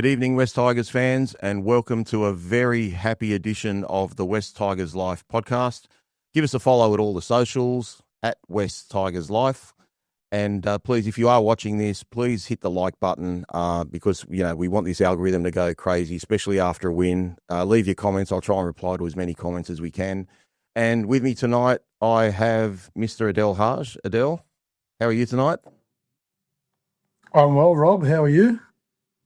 Good evening, West Tigers fans, and welcome to a very happy edition of the West Tigers Life podcast. Give us a follow at all the socials, at West Tigers Life. And please, if you are watching this, please hit the like button because, we want this algorithm to go crazy, especially after a win. Leave your comments. I'll try and reply to as many comments as we can. And with me tonight, I have Mr. Adel Haj. Adel, how are you tonight? I'm well, Rob. How are you?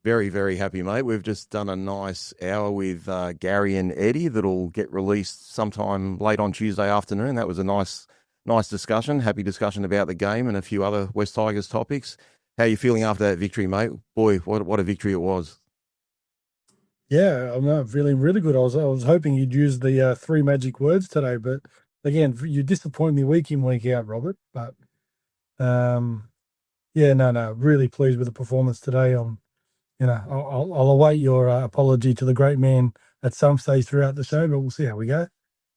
Very, very happy, mate. We've just done a nice hour with Gary and Eddie that'll get released sometime late on Tuesday afternoon. That was a nice discussion, happy discussion about the game and a few other West Tigers topics. How are you feeling after that victory, mate? Boy, what a victory it was. Yeah, I'm feeling really good. I was hoping you'd use the three magic words today, but again, you disappoint me week in, week out, Robert. But really pleased with the performance today. I'll await your apology to the great man at some stage throughout the show, but we'll see how we go.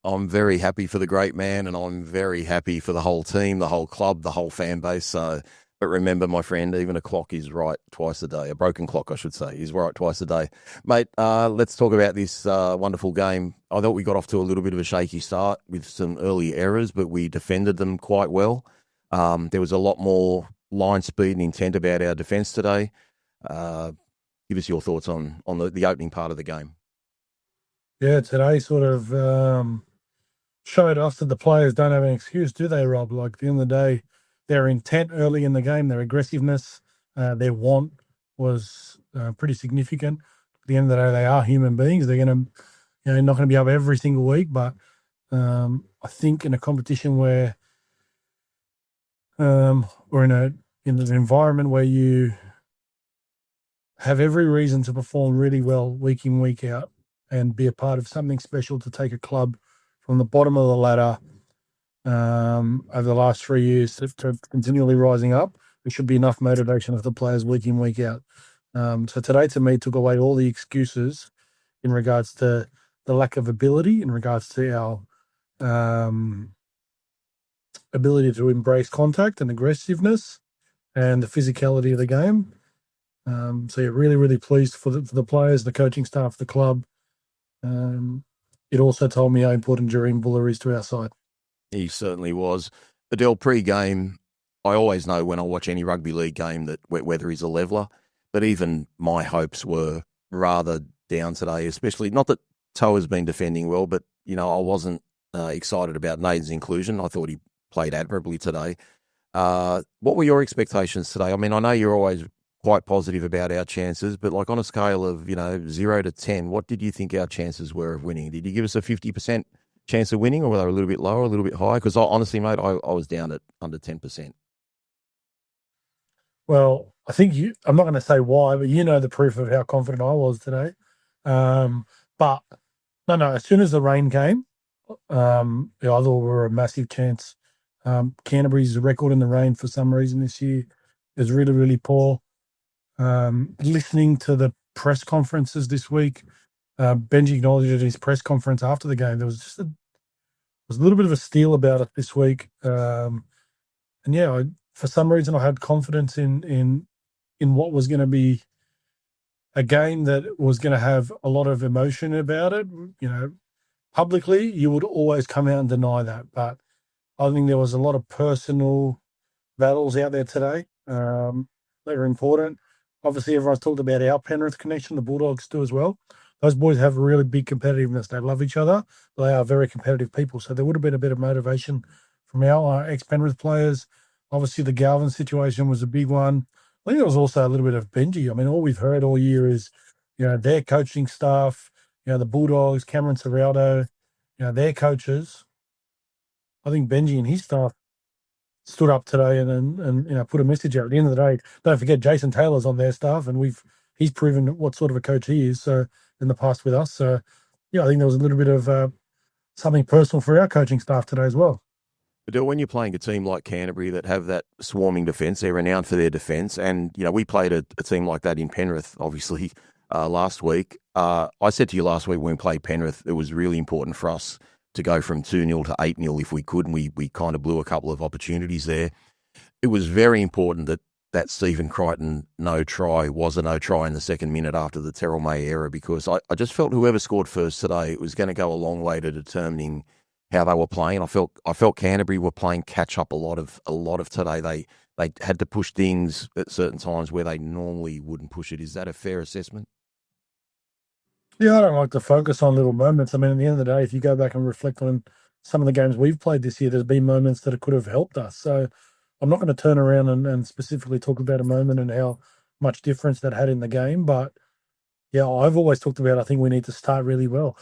I'm very happy for the great man, and I'm very happy for the whole team, the whole club, the whole fan base. But remember, my friend, even a clock is right twice a day. A broken clock, I should say, is right twice a day. Mate, let's talk about this wonderful game. I thought we got off to a little bit of a shaky start with some early errors, but we defended them quite well. There was a lot more line speed and intent about our defence today. Give us your thoughts on the opening part of the game. Yeah, today sort of showed us that the players don't have an excuse, do they, Rob? Like, at the end of the day, their intent early in the game, their aggressiveness, their want was pretty significant. At the end of the day, they are human beings. They're going to, not going to be up every single week, but I think in a competition where, or in an environment where you have every reason to perform really well week in, week out, and be a part of something special to take a club from the bottom of the ladder over the last 3 years to continually rising up. There should be enough motivation of the players week in, week out. So today, to me, took away all the excuses in regards to the lack of ability, in regards to our ability to embrace contact and aggressiveness and the physicality of the game. Really, really pleased for the players, the coaching staff, the club. It also told me how important Jareen Buller is to our side. He certainly was. Adel, pre-game, I always know when I watch any rugby league game that wet weather is a leveller, but even my hopes were rather down today, especially, not that Toa's been defending well, but, I wasn't excited about Naden's inclusion. I thought he played admirably today. What were your expectations today? I mean, I know you're always quite positive about our chances, but like on a scale of, 0 to 10, what did you think our chances were of winning? Did you give us a 50% chance of winning, or were they a little bit lower, a little bit higher? Because honestly, mate, I was down at under 10%. Well, I think I'm not going to say why, but you know the proof of how confident I was today. But no, as soon as the rain came, I thought we were a massive chance. Canterbury's record in the rain for some reason this year is really, really poor. Listening to the press conferences this week, Benji acknowledged at his press conference after the game, there was just a little bit of a steal about it this week. For some reason, I had confidence in what was going to be a game that was going to have a lot of emotion about it. Publicly, you would always come out and deny that, but I think there was a lot of personal battles out there today that are important. Obviously, everyone's talked about our Penrith connection. The Bulldogs do as well. Those boys have a really big competitiveness. They love each other. They are very competitive people. So there would have been a bit of motivation from our ex-Penrith players. Obviously, the Galvin situation was a big one. I think there was also a little bit of Benji. I mean, all we've heard all year is, their coaching staff, the Bulldogs, Cameron Ciraldo, their coaches. I think Benji and his staff stood up today and put a message out. At the end of the day, don't forget Jason Taylor's on their staff, and he's proven what sort of a coach he is. So in the past with us, I think there was a little bit of something personal for our coaching staff today as well. But when you're playing a team like Canterbury that have that swarming defence, they're renowned for their defence, and we played a team like that in Penrith, obviously last week. I said to you last week when we played Penrith, it was really important for us to go from 2-0 to 8-0 if we could, and we kind of blew a couple of opportunities there. It was very important that that Stephen Crichton no try was a no try in the second minute after the Terrell May error, because I just felt whoever scored first today, it was going to go a long way to determining how they were playing. I felt Canterbury were playing catch up a lot of today. They had to push things at certain times where they normally wouldn't push it. Is that a fair assessment? Yeah, I don't like to focus on little moments. I mean, at the end of the day, if you go back and reflect on some of the games we've played this year, there's been moments that it could have helped us. So I'm not going to turn around and specifically talk about a moment and how much difference that had in the game. But yeah, I've always talked about, I think we need to start really well.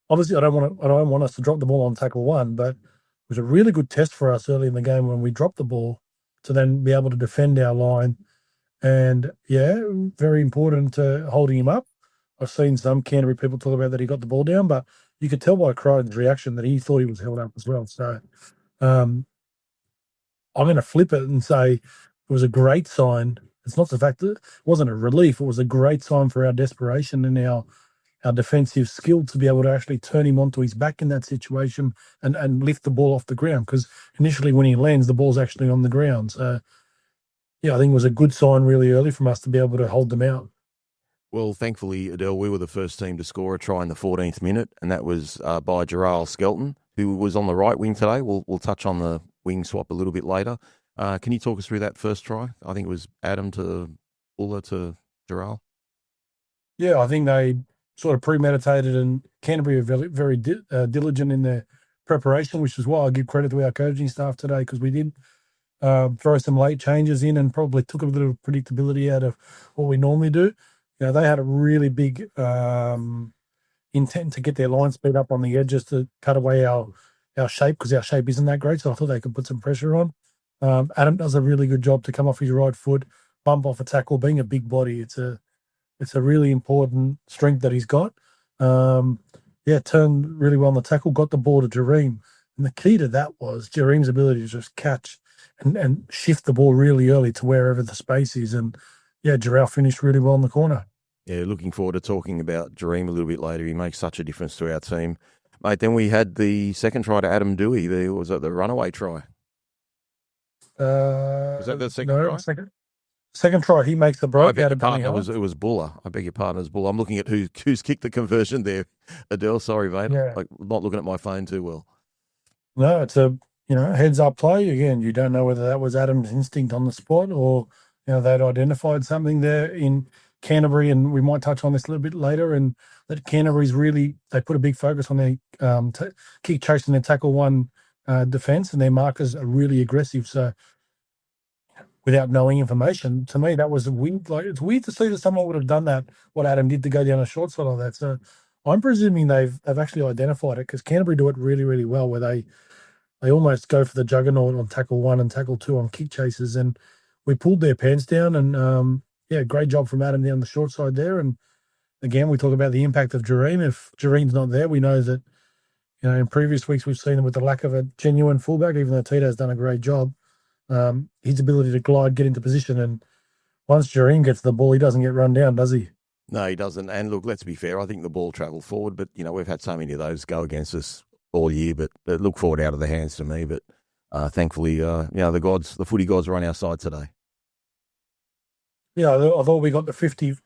Obviously, I don't want us to drop the ball on tackle one, but it was a really good test for us early in the game when we dropped the ball to then be able to defend our line. And yeah, very important to holding him up. I've seen some Canterbury people talk about that he got the ball down, but you could tell by Crichton's reaction that he thought he was held up as well. So I'm going to flip it and say it was a great sign. It's not the fact that it wasn't a relief. It was a great sign for our desperation and our defensive skill to be able to actually turn him onto his back in that situation and lift the ball off the ground, because initially when he lands, the ball's actually on the ground. So, yeah, I think it was a good sign really early from us to be able to hold them out. Well, thankfully, Adel, we were the first team to score a try in the 14th minute, and that was by Jarrell Skelton, who was on the right wing today. We'll touch on the wing swap a little bit later. Can you talk us through that first try? I think it was Adam to Buller to Jarrell. Yeah, I think they sort of premeditated, and Canterbury are very, very diligent in their preparation, which is why I give credit to our coaching staff today, because we did throw some late changes in and probably took a little predictability out of what we normally do. You know, they had a really big intent to get their line speed up on the edges to cut away our shape, because our shape isn't that great. So I thought they could put some pressure on. Adam does a really good job to come off his right foot, bump off a tackle. Being a big body, it's a really important strength that he's got. Turned really well on the tackle, got the ball to Jareem. And the key to that was Jareem's ability to just catch and shift the ball really early to wherever the space is. And yeah, Jarrell finished really well in the corner. Yeah, looking forward to talking about Jareem a little bit later. He makes such a difference to our team. Mate, then we had the second try to Adam Dewey. There was the runaway try. Was that the second try? Second try, he makes the break out of Bunny. It was Buller. I beg your pardon, it was Buller. I'm looking at who's kicked the conversion there. Adel, sorry, mate. Yeah. Like, not looking at my phone too well. No, it's a heads up play. Again, you don't know whether that was Adam's instinct on the spot or they'd identified something there in Canterbury, and we might touch on this a little bit later. And that Canterbury's really, they put a big focus on their kick chase and their tackle one defence, and their markers are really aggressive. So without knowing information, to me, that was weird. Like, it's weird to see that someone would have done that, what Adam did, to go down a short side like that. So I'm presuming they've actually identified it, because Canterbury do it really, really well, where they almost go for the juggernaut on tackle one and tackle two on kick chases. And we pulled their pants down, and great job from Adam down the short side there. And again, we talk about the impact of Jareem. If Jareem's not there, we know that, in previous weeks we've seen him with the lack of a genuine fullback, even though Tito's done a great job. His ability to glide, get into position, and once Jareem gets the ball, he doesn't get run down, does he? No, he doesn't. And look, let's be fair, I think the ball travelled forward, but we've had so many of those go against us all year, but they look forward out of the hands to me. But thankfully, the footy gods are on our side today. Yeah, I thought we got the 50.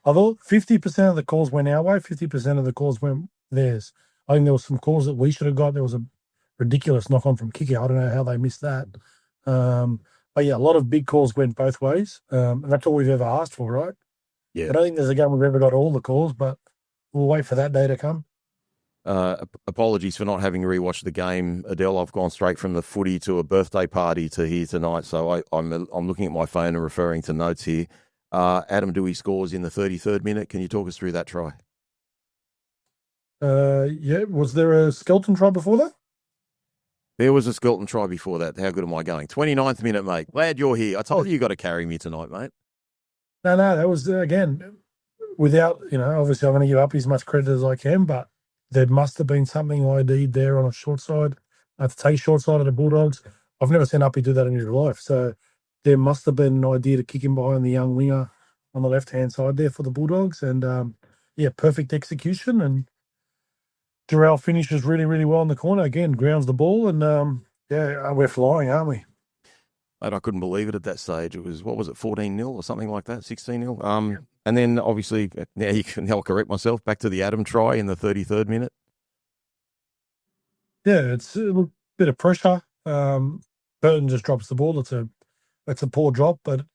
I thought 50% of the calls went our way, 50% of the calls went theirs. I think there was some calls that we should have got. There was a ridiculous knock on from kicker. I don't know how they missed that. But yeah, a lot of big calls went both ways. And that's all we've ever asked for, right? Yeah. I don't think there's a game we've ever got all the calls, but we'll wait for that day to come. Apologies for not having rewatched the game, Adel. I've gone straight from the footy to a birthday party to here tonight, so I'm looking at my phone and referring to notes here. Adam Dewey scores in the 33rd minute. Can you talk us through that try? Was there a Skelton try before that? There was a Skelton try before that. How good am I going? 29th minute, mate. Glad you're here. I told you got to carry me tonight, mate. No, that was, again, without, obviously I'm going to give up as much credit as I can, but there must have been something ID'd there on a short side. To take short side of the Bulldogs. I've never seen Uppy do that in his life. So there must have been an idea to kick him behind the young winger on the left-hand side there for the Bulldogs. And, perfect execution. And Jarrell finishes really, really well in the corner. Again, grounds the ball. And, we're flying, aren't we? Mate, I couldn't believe it at that stage. It was, what was it, 14-0 or something like that, 16-0. And then obviously, now I'll correct myself, back to the Adam try in the 33rd minute. Yeah, it's a bit of pressure. Burton just drops the ball. It's a poor drop, but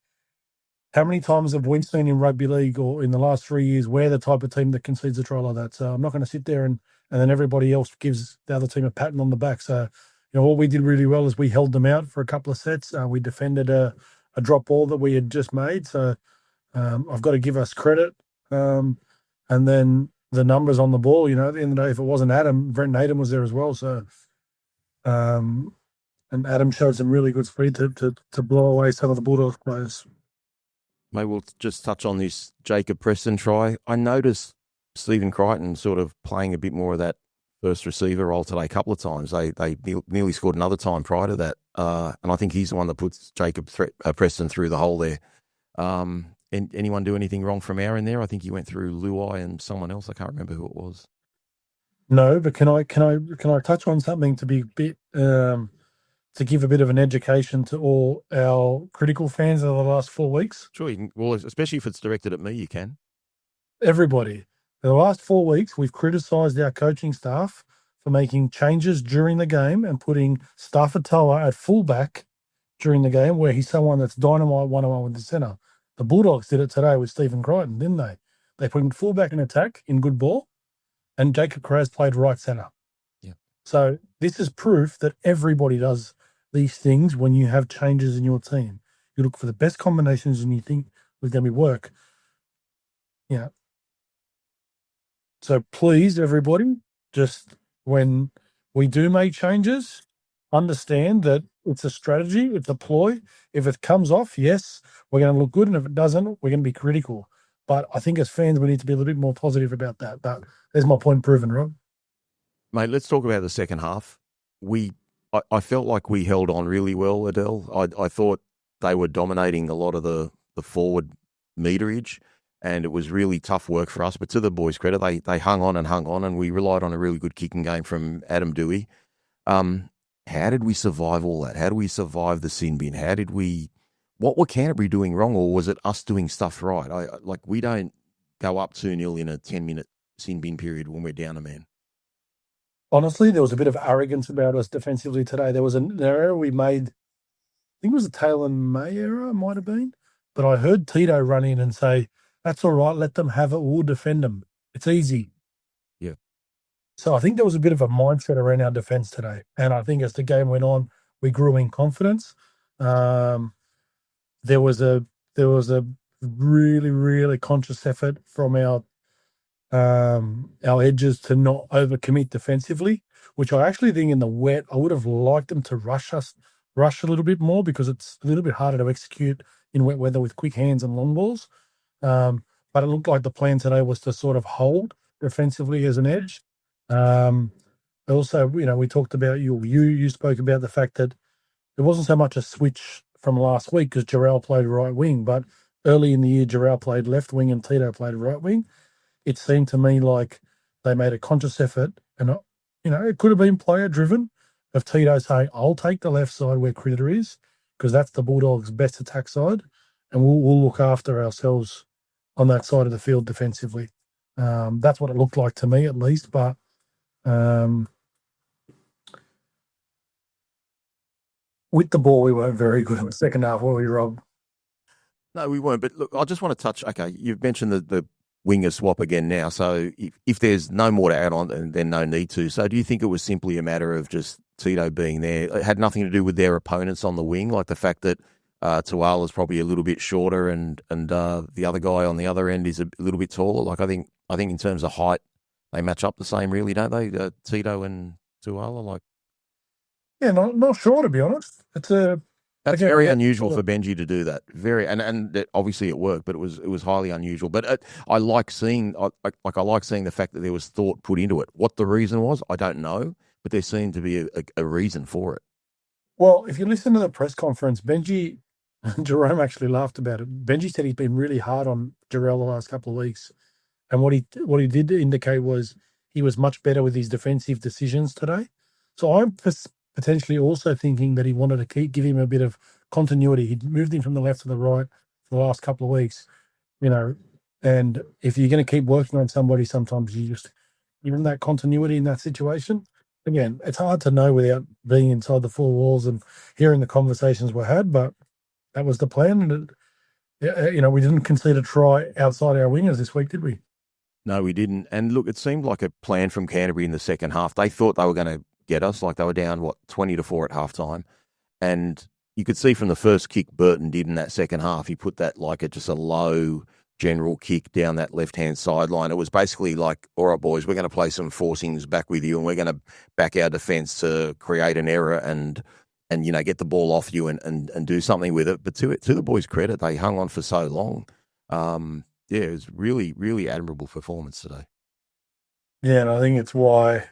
how many times have we seen in rugby league or in the last 3 years we're the type of team that concedes a try like that? So I'm not going to sit there and then everybody else gives the other team a pat on the back. So, what we did really well is we held them out for a couple of sets. We defended a drop ball that we had just made. So I've got to give us credit. And then the numbers on the ball, at the end of the day, if it wasn't Adam, Brent Adam was there as well. So, and Adam showed some really good speed to blow away some of the Bulldogs players. Maybe we'll just touch on this Jacob Preston try. I noticed Stephen Crichton sort of playing a bit more of that first receiver role today a couple of times. They nearly scored another time prior to that. And I think he's the one that puts Jacob Preston through the hole there. And anyone do anything wrong from our end there? I think he went through Luai and someone else. I can't remember who it was. No, but can I touch on something to be a bit to give a bit of an education to all our critical fans of the last 4 weeks? Sure, you can, well, especially if it's directed at me, you can. Everybody. For the last 4 weeks, we've criticised our coaching staff for making changes during the game and putting Staffatoa at fullback during the game where he's someone that's dynamite one-on-one with the centre. The Bulldogs did it today with Stephen Crichton, didn't they? They put him fullback in attack in good ball, and Jacob Kiraz played right centre. Yeah. So this is proof that everybody does these things when you have changes in your team. You look for the best combinations and you think it's going to be work. Yeah. So please, everybody, just when we do make changes, understand that it's a strategy, it's a ploy. If it comes off, yes, we're going to look good. And if it doesn't, we're going to be critical. But I think as fans, we need to be a little bit more positive about that. But there's my point proven, Rob. Mate, let's talk about the second half. I felt like we held on really well, Adel. I thought they were dominating a lot of the forward meterage, and it was really tough work for us. But to the boys' credit, they hung on, and we relied on a really good kicking game from Adam Dewey. How did we survive all that? How did we survive the sin bin? What were Canterbury doing wrong, or was it us doing stuff right? We don't go up 2-0 in a 10-minute sin bin period when we're down a man. Honestly, there was a bit of arrogance about us defensively today. There was an error we made. I think it was a Taylor May error, it might have been. But I heard Tito run in and say, "That's all right, let them have it, we'll defend them. It's easy." Yeah. So I think there was a bit of a mindset around our defence today. And I think as the game went on, we grew in confidence. There was a really, really conscious effort from our edges to not overcommit defensively, which I actually think in the wet, I would have liked them to rush a little bit more because it's a little bit harder to execute in wet weather with quick hands and long balls. But it looked like the plan today was to sort of hold defensively as an edge. Also, we talked about you spoke about the fact that it wasn't so much a switch from last week because Jarrell played right wing, but early in the year, Jarrell played left wing and Tito played right wing. It seemed to me like they made a conscious effort, and it could have been player driven of Tito saying, "I'll take the left side where Critter is because that's the Bulldogs' best attack side, and we'll look after ourselves on that side of the field defensively." That's what it looked like to me, at least. But with the ball, we weren't very good in the second half, were we, Rob? No, we weren't. But look, I just want to touch. Okay, you've mentioned the winger swap again now. So if there's no more to add on, then no need to. So do you think it was simply a matter of just Tito being there? It had nothing to do with their opponents on the wing, like the fact that Tuala's probably a little bit shorter and the other guy on the other end is a little bit taller. Like I think in terms of height, they match up the same, really, don't they? Tito and Tuala, like. Yeah, not sure, to be honest. That's very unusual for Benji to do that. Very, and obviously it worked, but it was highly unusual. But I like seeing the fact that there was thought put into it. What the reason was, I don't know, but there seemed to be a reason for it. Well, if you listen to the press conference, Benji, Jerome actually laughed about it. Benji said he's been really hard on Jarrell the last couple of weeks, and what he did indicate was he was much better with his defensive decisions today. So I'm potentially also thinking that he wanted to give him a bit of continuity. He'd moved him from the left to the right for the last couple of weeks, and if you're going to keep working on somebody, sometimes you just give them that continuity in that situation. Again, it's hard to know without being inside the four walls and hearing the conversations we had, but that was the plan. And, we didn't concede a try outside our wingers this week, did we? No, we didn't. And look, it seemed like a plan from Canterbury in the second half. They thought they were going to get us, like they were down, 20-4 at halftime. And you could see from the first kick Burton did in that second half, he put that just a low general kick down that left-hand sideline. It was basically like, all right, boys, we're going to play some forcings back with you and we're going to back our defence to create an error and get the ball off you and do something with it. But to the boys' credit, they hung on for so long. It was really, really admirable performance today. Yeah, and I think it's why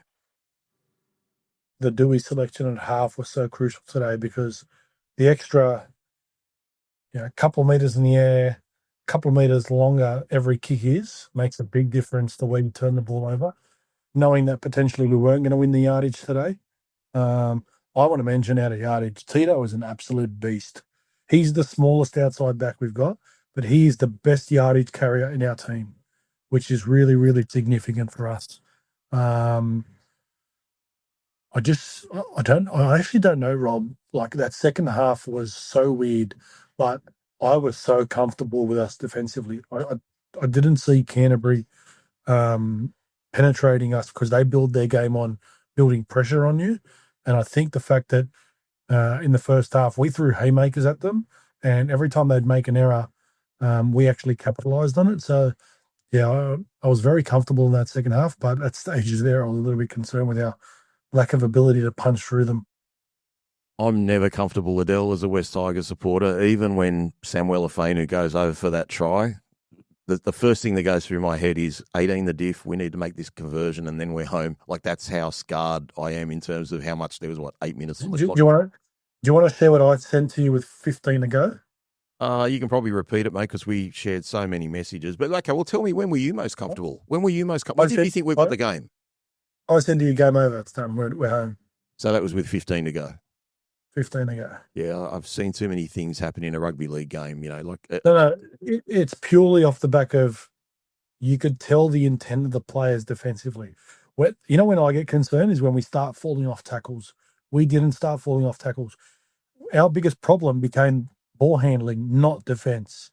the Dewey selection at half was so crucial today, because the extra, couple meters in the air, couple meters longer every kick makes a big difference the way you turn the ball over. Knowing that potentially we weren't going to win the yardage today, I want to mention out of yardage, Tito is an absolute beast. He's the smallest outside back we've got, but he is the best yardage carrier in our team, which is really, really significant for us. I actually don't know, Rob. Like, that second half was so weird, but I was so comfortable with us defensively. I didn't see Canterbury penetrating us, because they build their game on building pressure on you. And I think the fact that in the first half we threw haymakers at them, and every time they'd make an error, we actually capitalised on it. So, yeah, I was very comfortable in that second half, but at stages there I was a little bit concerned with our lack of ability to punch through them. I'm never comfortable, Adel, as a West Tigers supporter. Even when Samuel Afenu goes over for that try, the first thing that goes through my head is 18 the diff, we need to make this conversion and then we're home. Like, that's how scarred I am in terms of how much there was, 8 minutes on the clock. Do you want to share what I sent to you with 15 to go? You can probably repeat it, mate, because we shared so many messages. But, okay, well, tell me, when were you most comfortable? When did you think we got the game? I sent you game over. It's done. We're home. So that was with 15 to go. 15 to go. Yeah, I've seen too many things happen in a rugby league game, No, it's purely off the back of, you could tell the intent of the players defensively. When I get concerned is when we start falling off tackles. We didn't start falling off tackles. Our biggest problem became ball handling, not defense.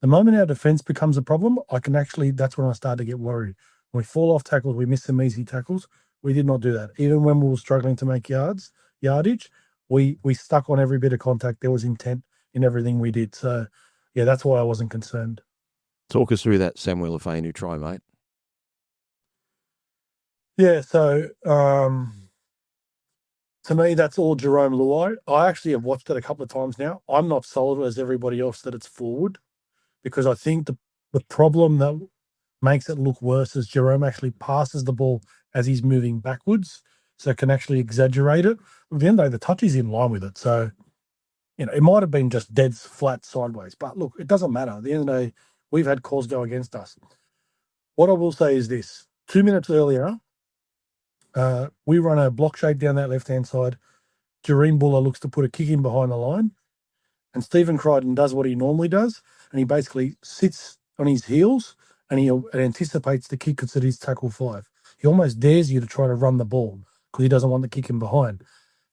The moment our defense becomes a problem, that's when I start to get worried. When we fall off tackles, we miss some easy tackles. We did not do that. Even when we were struggling to make yardage, we stuck on every bit of contact. There was intent in everything we did. So, yeah, that's why I wasn't concerned. Talk us through that Samuel Afenu try, mate. Yeah, so to me, that's all Jerome Luai. I actually have watched it a couple of times now. I'm not sold as everybody else that it's forward, because I think the problem that makes it look worse is Jerome actually passes the ball as he's moving backwards, so can actually exaggerate it. At the end of the day, the touch is in line with it. So, it might have been just dead flat sideways. But look, it doesn't matter. At the end of the day, we've had calls go against us. What I will say is this. 2 minutes earlier, we run a block shape down that left-hand side. Jareen Buller looks to put a kick in behind the line, and Stephen Crichton does what he normally does, and he basically sits on his heels and he anticipates the kick because it is tackle 5. He almost dares you to try to run the ball because he doesn't want the kick in behind.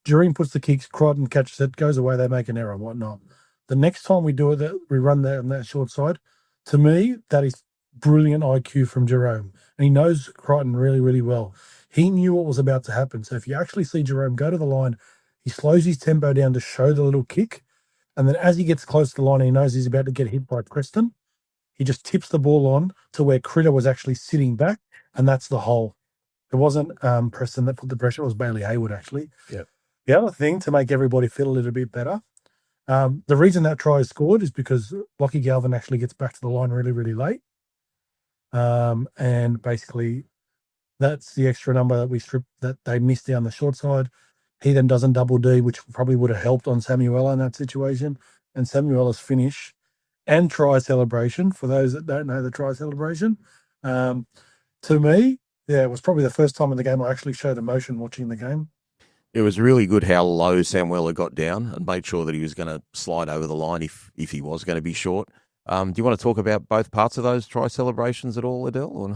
Jareen puts the kicks, Crichton catches it, goes away, they make an error, whatnot. The next time we do it, we run that on that short side. To me, that is brilliant IQ from Jerome, and he knows Crichton really, really well. He knew what was about to happen. So if you actually see Jerome go to the line, he slows his tempo down to show the little kick. And then as he gets close to the line, he knows he's about to get hit by Preston. He just tips the ball on to where Critter was actually sitting back, and that's the hole. It wasn't Preston that put the pressure. It was Bailey Hayward, actually. Yeah. The other thing to make everybody feel a little bit better, the reason that try is scored is because Lachlan Galvin actually gets back to the line really, really late. And basically that's the extra number that they missed down the short side. He then does a double D, which probably would have helped on Samuela in that situation. And Samuela's finish and try celebration, for those that don't know the try celebration, to me, yeah, it was probably the first time in the game I actually showed emotion watching the game. It was really good how low Samuela got down and made sure that he was going to slide over the line if he was going to be short. Do you want to talk about both parts of those try celebrations at all, Adele? Or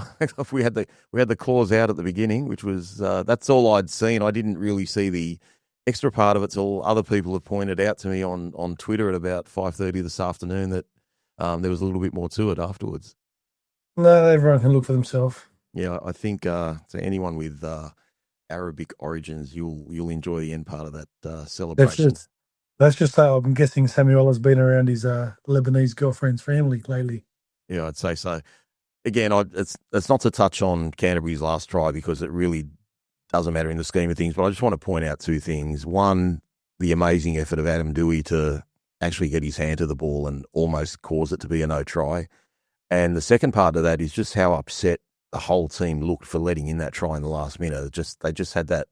we had the claws out at the beginning, which was that's all I'd seen. I didn't really see the extra part of it till other people have pointed out to me on Twitter at about 5:30 this afternoon that there was a little bit more to it afterwards. No, everyone can look for themselves. Yeah, I think to anyone with Arabic origins, you'll enjoy the end part of that celebration. Let's just say I'm guessing Samuel has been around his Lebanese girlfriend's family lately. Yeah, I'd say so. Again, it's not to touch on Canterbury's last try because it really doesn't matter in the scheme of things, but I just want to point out two things. One, the amazing effort of Adam Dewey to actually get his hand to the ball and almost cause it to be a no try. And the second part of that is just how upset the whole team looked for letting in that try in the last minute. They just had that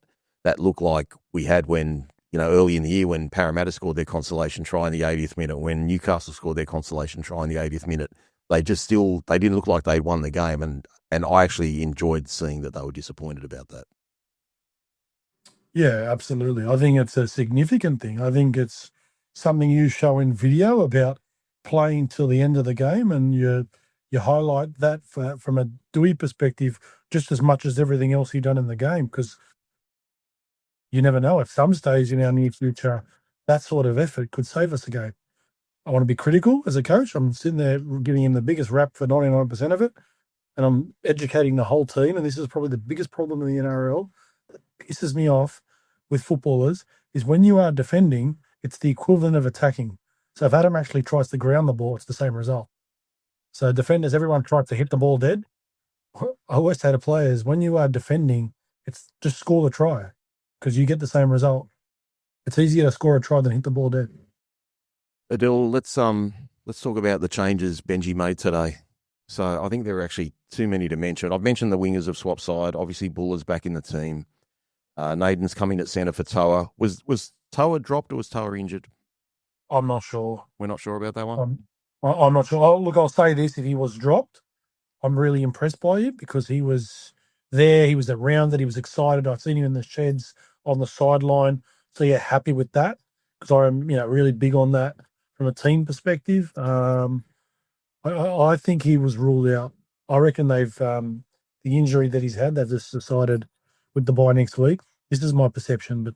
look like we had when, early in the year when Parramatta scored their consolation try in the 80th minute, when Newcastle scored their consolation try in the 80th minute. They didn't look like they'd won the game, and I actually enjoyed seeing that they were disappointed about that. Yeah, absolutely. I think it's a significant thing. I think it's something you show in video about playing till the end of the game, and you highlight that from a Dewey perspective just as much as everything else he done in the game, because you never know. At some stage in our near future, that sort of effort could save us a game. I want to be critical as a coach. I'm sitting there giving him the biggest rap for 99% of it, and I'm educating the whole team, and this is probably the biggest problem in the NRL that pisses me off with footballers is when you are defending, it's the equivalent of attacking. So if Adam actually tries to ground the ball, it's the same result. So defenders, everyone tries to hit the ball dead. I always say to players, when you are defending, it's just score the try because you get the same result. It's easier to score a try than hit the ball dead. Adele, let's talk about the changes Benji made today. So I think there are actually too many to mention. I've mentioned the wingers have swapped side. Obviously, Buller's back in the team. Naden's coming at centre for Toa. Was Toa dropped or was Toa injured? I'm not sure. We're not sure about that one? I'm not sure. Look, I'll say this. If he was dropped, I'm really impressed by it because he was there. He was around it. He was excited. I've seen him in the sheds on the sideline. So, yeah, happy with that because I'm really big on that from a team perspective. I think he was ruled out. I reckon they've the injury that he's had, they've just decided with the bye next week. This is my perception, but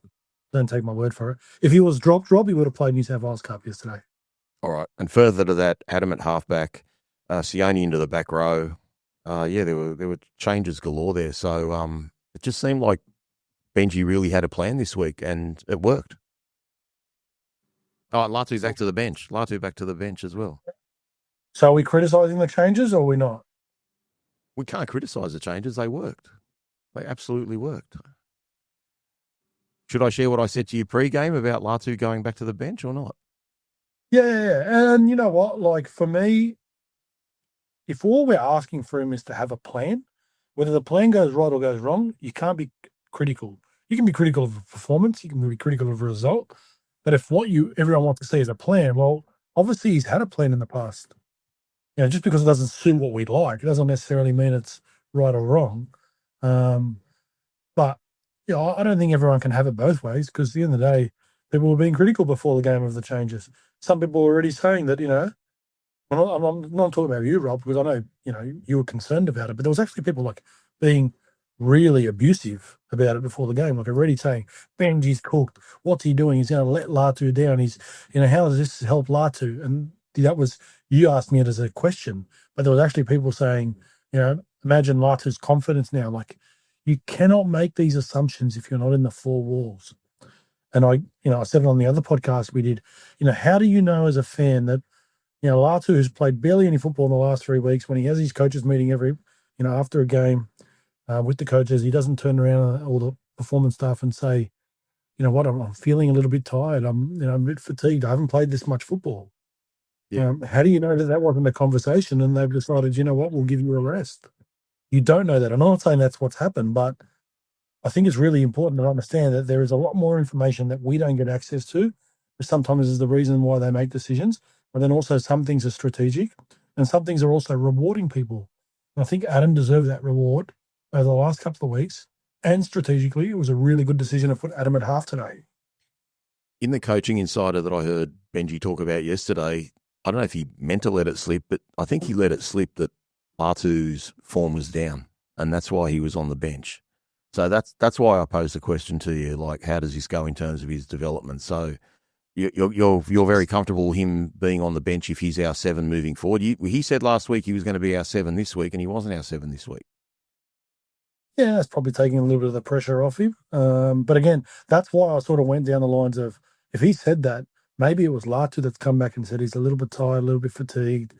don't take my word for it. If he was dropped, Rob, he would have played New South Wales Cup yesterday. All right. And further to that, Adam at halfback, Sione into the back row. There were changes galore there. So it just seemed like Benji really had a plan this week, and it worked. Oh, Latu's back to the bench. Latu back to the bench as well. So are we criticising the changes or are we not? We can't criticise the changes. They worked. They absolutely worked. Should I share what I said to you pre-game about Latu going back to the bench or not? Yeah. And you know what? Like, for me, if all we're asking for him is to have a plan, whether the plan goes right or goes wrong, you can't be critical. You can be critical of a performance. You can be critical of a result. But if what everyone wants to see is a plan, well, obviously he's had a plan in the past. Just because it doesn't suit what we'd like, it doesn't necessarily mean it's right or wrong. But I don't think everyone can have it both ways because at the end of the day, people were being critical before the game of the changes. Some people were already saying that, I'm not talking about you, Rob, because I know, you were concerned about it, but there was actually people like being really abusive about it before the game, like already saying, Benji's cooked. What's he doing? He's going to let Latu down. He's, how does this help Latu? And that was, you asked me it as a question, but there was actually people saying, imagine Latu's confidence now. Like, you cannot make these assumptions if you're not in the four walls. And I said it on the other podcast we did, how do you know as a fan that, Latu, who's played barely any football in the last 3 weeks, when he has his coaches meeting every, after a game with the coaches, he doesn't turn around all the performance staff and say, what, I'm feeling a little bit tired. I'm a bit fatigued. I haven't played this much football. Yeah. How do you know that wasn't a conversation and they've decided, we'll give you a rest? You don't know that. I'm not saying that's what's happened, but I think it's really important to understand that there is a lot more information that we don't get access to. Sometimes is the reason why they make decisions, but then also some things are strategic and some things are also rewarding people. And I think Adam deserved that reward over the last couple of weeks, and strategically, it was a really good decision to put Adam at half today. In the coaching insider that I heard Benji talk about yesterday, I don't know if he meant to let it slip, but I think he let it slip that Latu's form was down, and that's why he was on the bench. So that's why I posed the question to you, like, how does this go in terms of his development? So you're very comfortable him being on the bench if he's our 7 moving forward. He said last week he was going to be our 7 this week, and he wasn't our 7 this week. Yeah, that's probably taking a little bit of the pressure off him. But again, that's why I sort of went down the lines of, if he said that, maybe it was Latu that's come back and said he's a little bit tired, a little bit fatigued,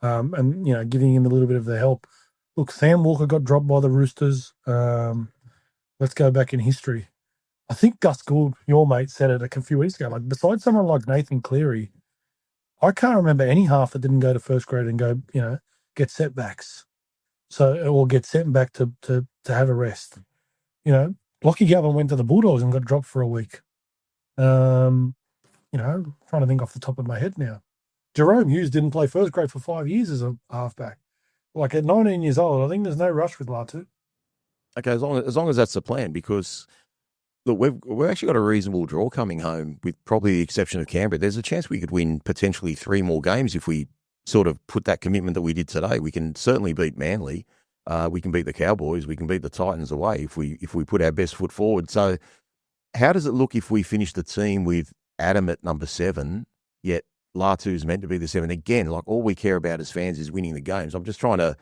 and, giving him a little bit of the help. Look, Sam Walker got dropped by the Roosters. Let's go back in history. I think Gus Gould, your mate, said it a few weeks ago. Like, besides someone like Nathan Cleary, I can't remember any half that didn't go to first grade and go, get setbacks. So, or get sent back to have a rest. Lachlan Galvin went to the Bulldogs and got dropped for a week. Trying to think off the top of my head now. Jerome Hughes didn't play first grade for 5 years as a halfback. Like, at 19 years old, I think there's no rush with Latu. Okay, as long as that's the plan, because look, we've actually got a reasonable draw coming home, with probably the exception of Canberra. There's a chance we could win potentially 3 more games if we sort of put that commitment that we did today. We can certainly beat Manly. We can beat the Cowboys. We can beat the Titans away if we put our best foot forward. So how does it look if we finish the team with Adam at number 7, yet Latu's meant to be the 7? Again, like, all we care about as fans is winning the games. I'm just trying to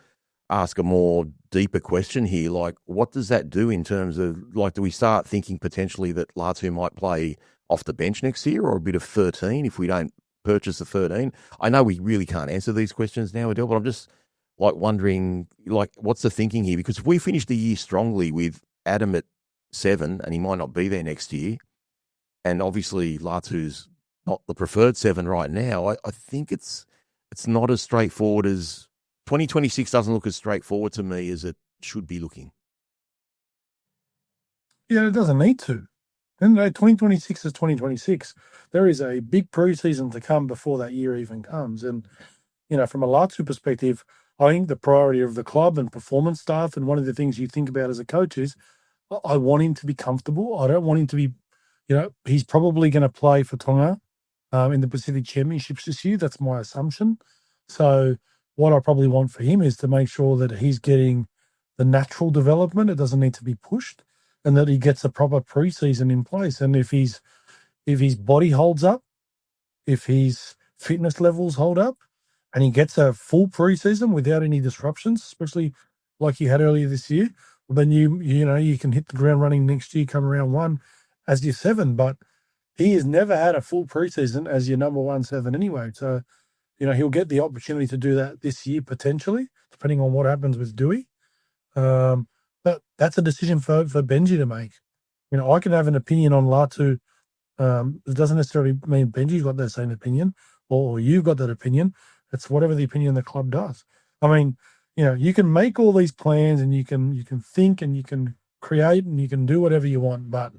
ask a more deeper question here. Like, what does that do in terms of, like, do we start thinking potentially that Latu might play off the bench next year, or a bit of 13 if we don't purchase the 13? I know we really can't answer these questions now, Adel, but I'm just like wondering, like, what's the thinking here? Because if we finish the year strongly with Adam at 7, and he might not be there next year, and obviously Latu's not the preferred 7 right now, I think it's not as straightforward as 2026 doesn't look as straightforward to me as it should be looking. Yeah, it doesn't need to. And 2026 is 2026. There is a big preseason to come before that year even comes. And, from a Latu perspective, I think the priority of the club and performance staff, and one of the things you think about as a coach is, I want him to be comfortable. I don't want him to be, he's probably going to play for Tonga in the Pacific Championships this year. That's my assumption. So what I probably want for him is to make sure that he's getting the natural development. It doesn't need to be pushed, and that he gets a proper preseason in place. And if his body holds up, if his fitness levels hold up, and he gets a full preseason without any disruptions, especially like he had earlier this year, well, then you can hit the ground running next year, come round 1 as your 7. But he has never had a full preseason as your number 1 7 anyway. So, he'll get the opportunity to do that this year potentially, depending on what happens with Dewey. But that's a decision for Benji to make. I can have an opinion on Latu. It doesn't necessarily mean Benji's got that same opinion, or you've got that opinion. It's whatever the opinion the club does. I mean, you can make all these plans, and you can think, and you can create, and you can do whatever you want. But,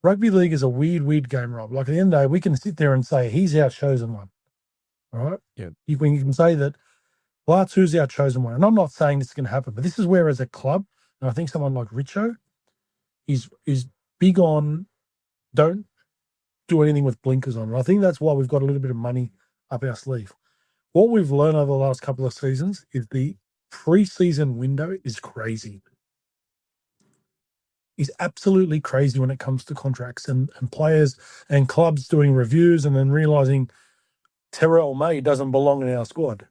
rugby league is a weird game, Rob. Like, at the end of the day, we can sit there and say he's our chosen one. All right? Yeah. You can say that Latu's our chosen one. And I'm not saying this is going to happen, but this is where, as a club, and I think someone like Richo is big on, don't do anything with blinkers on. And I think that's why we've got a little bit of money up our sleeve. What we've learned over the last couple of seasons is the pre-season window is crazy. Is absolutely crazy when it comes to contracts and players and clubs doing reviews and then realising Terrell May doesn't belong in our squad.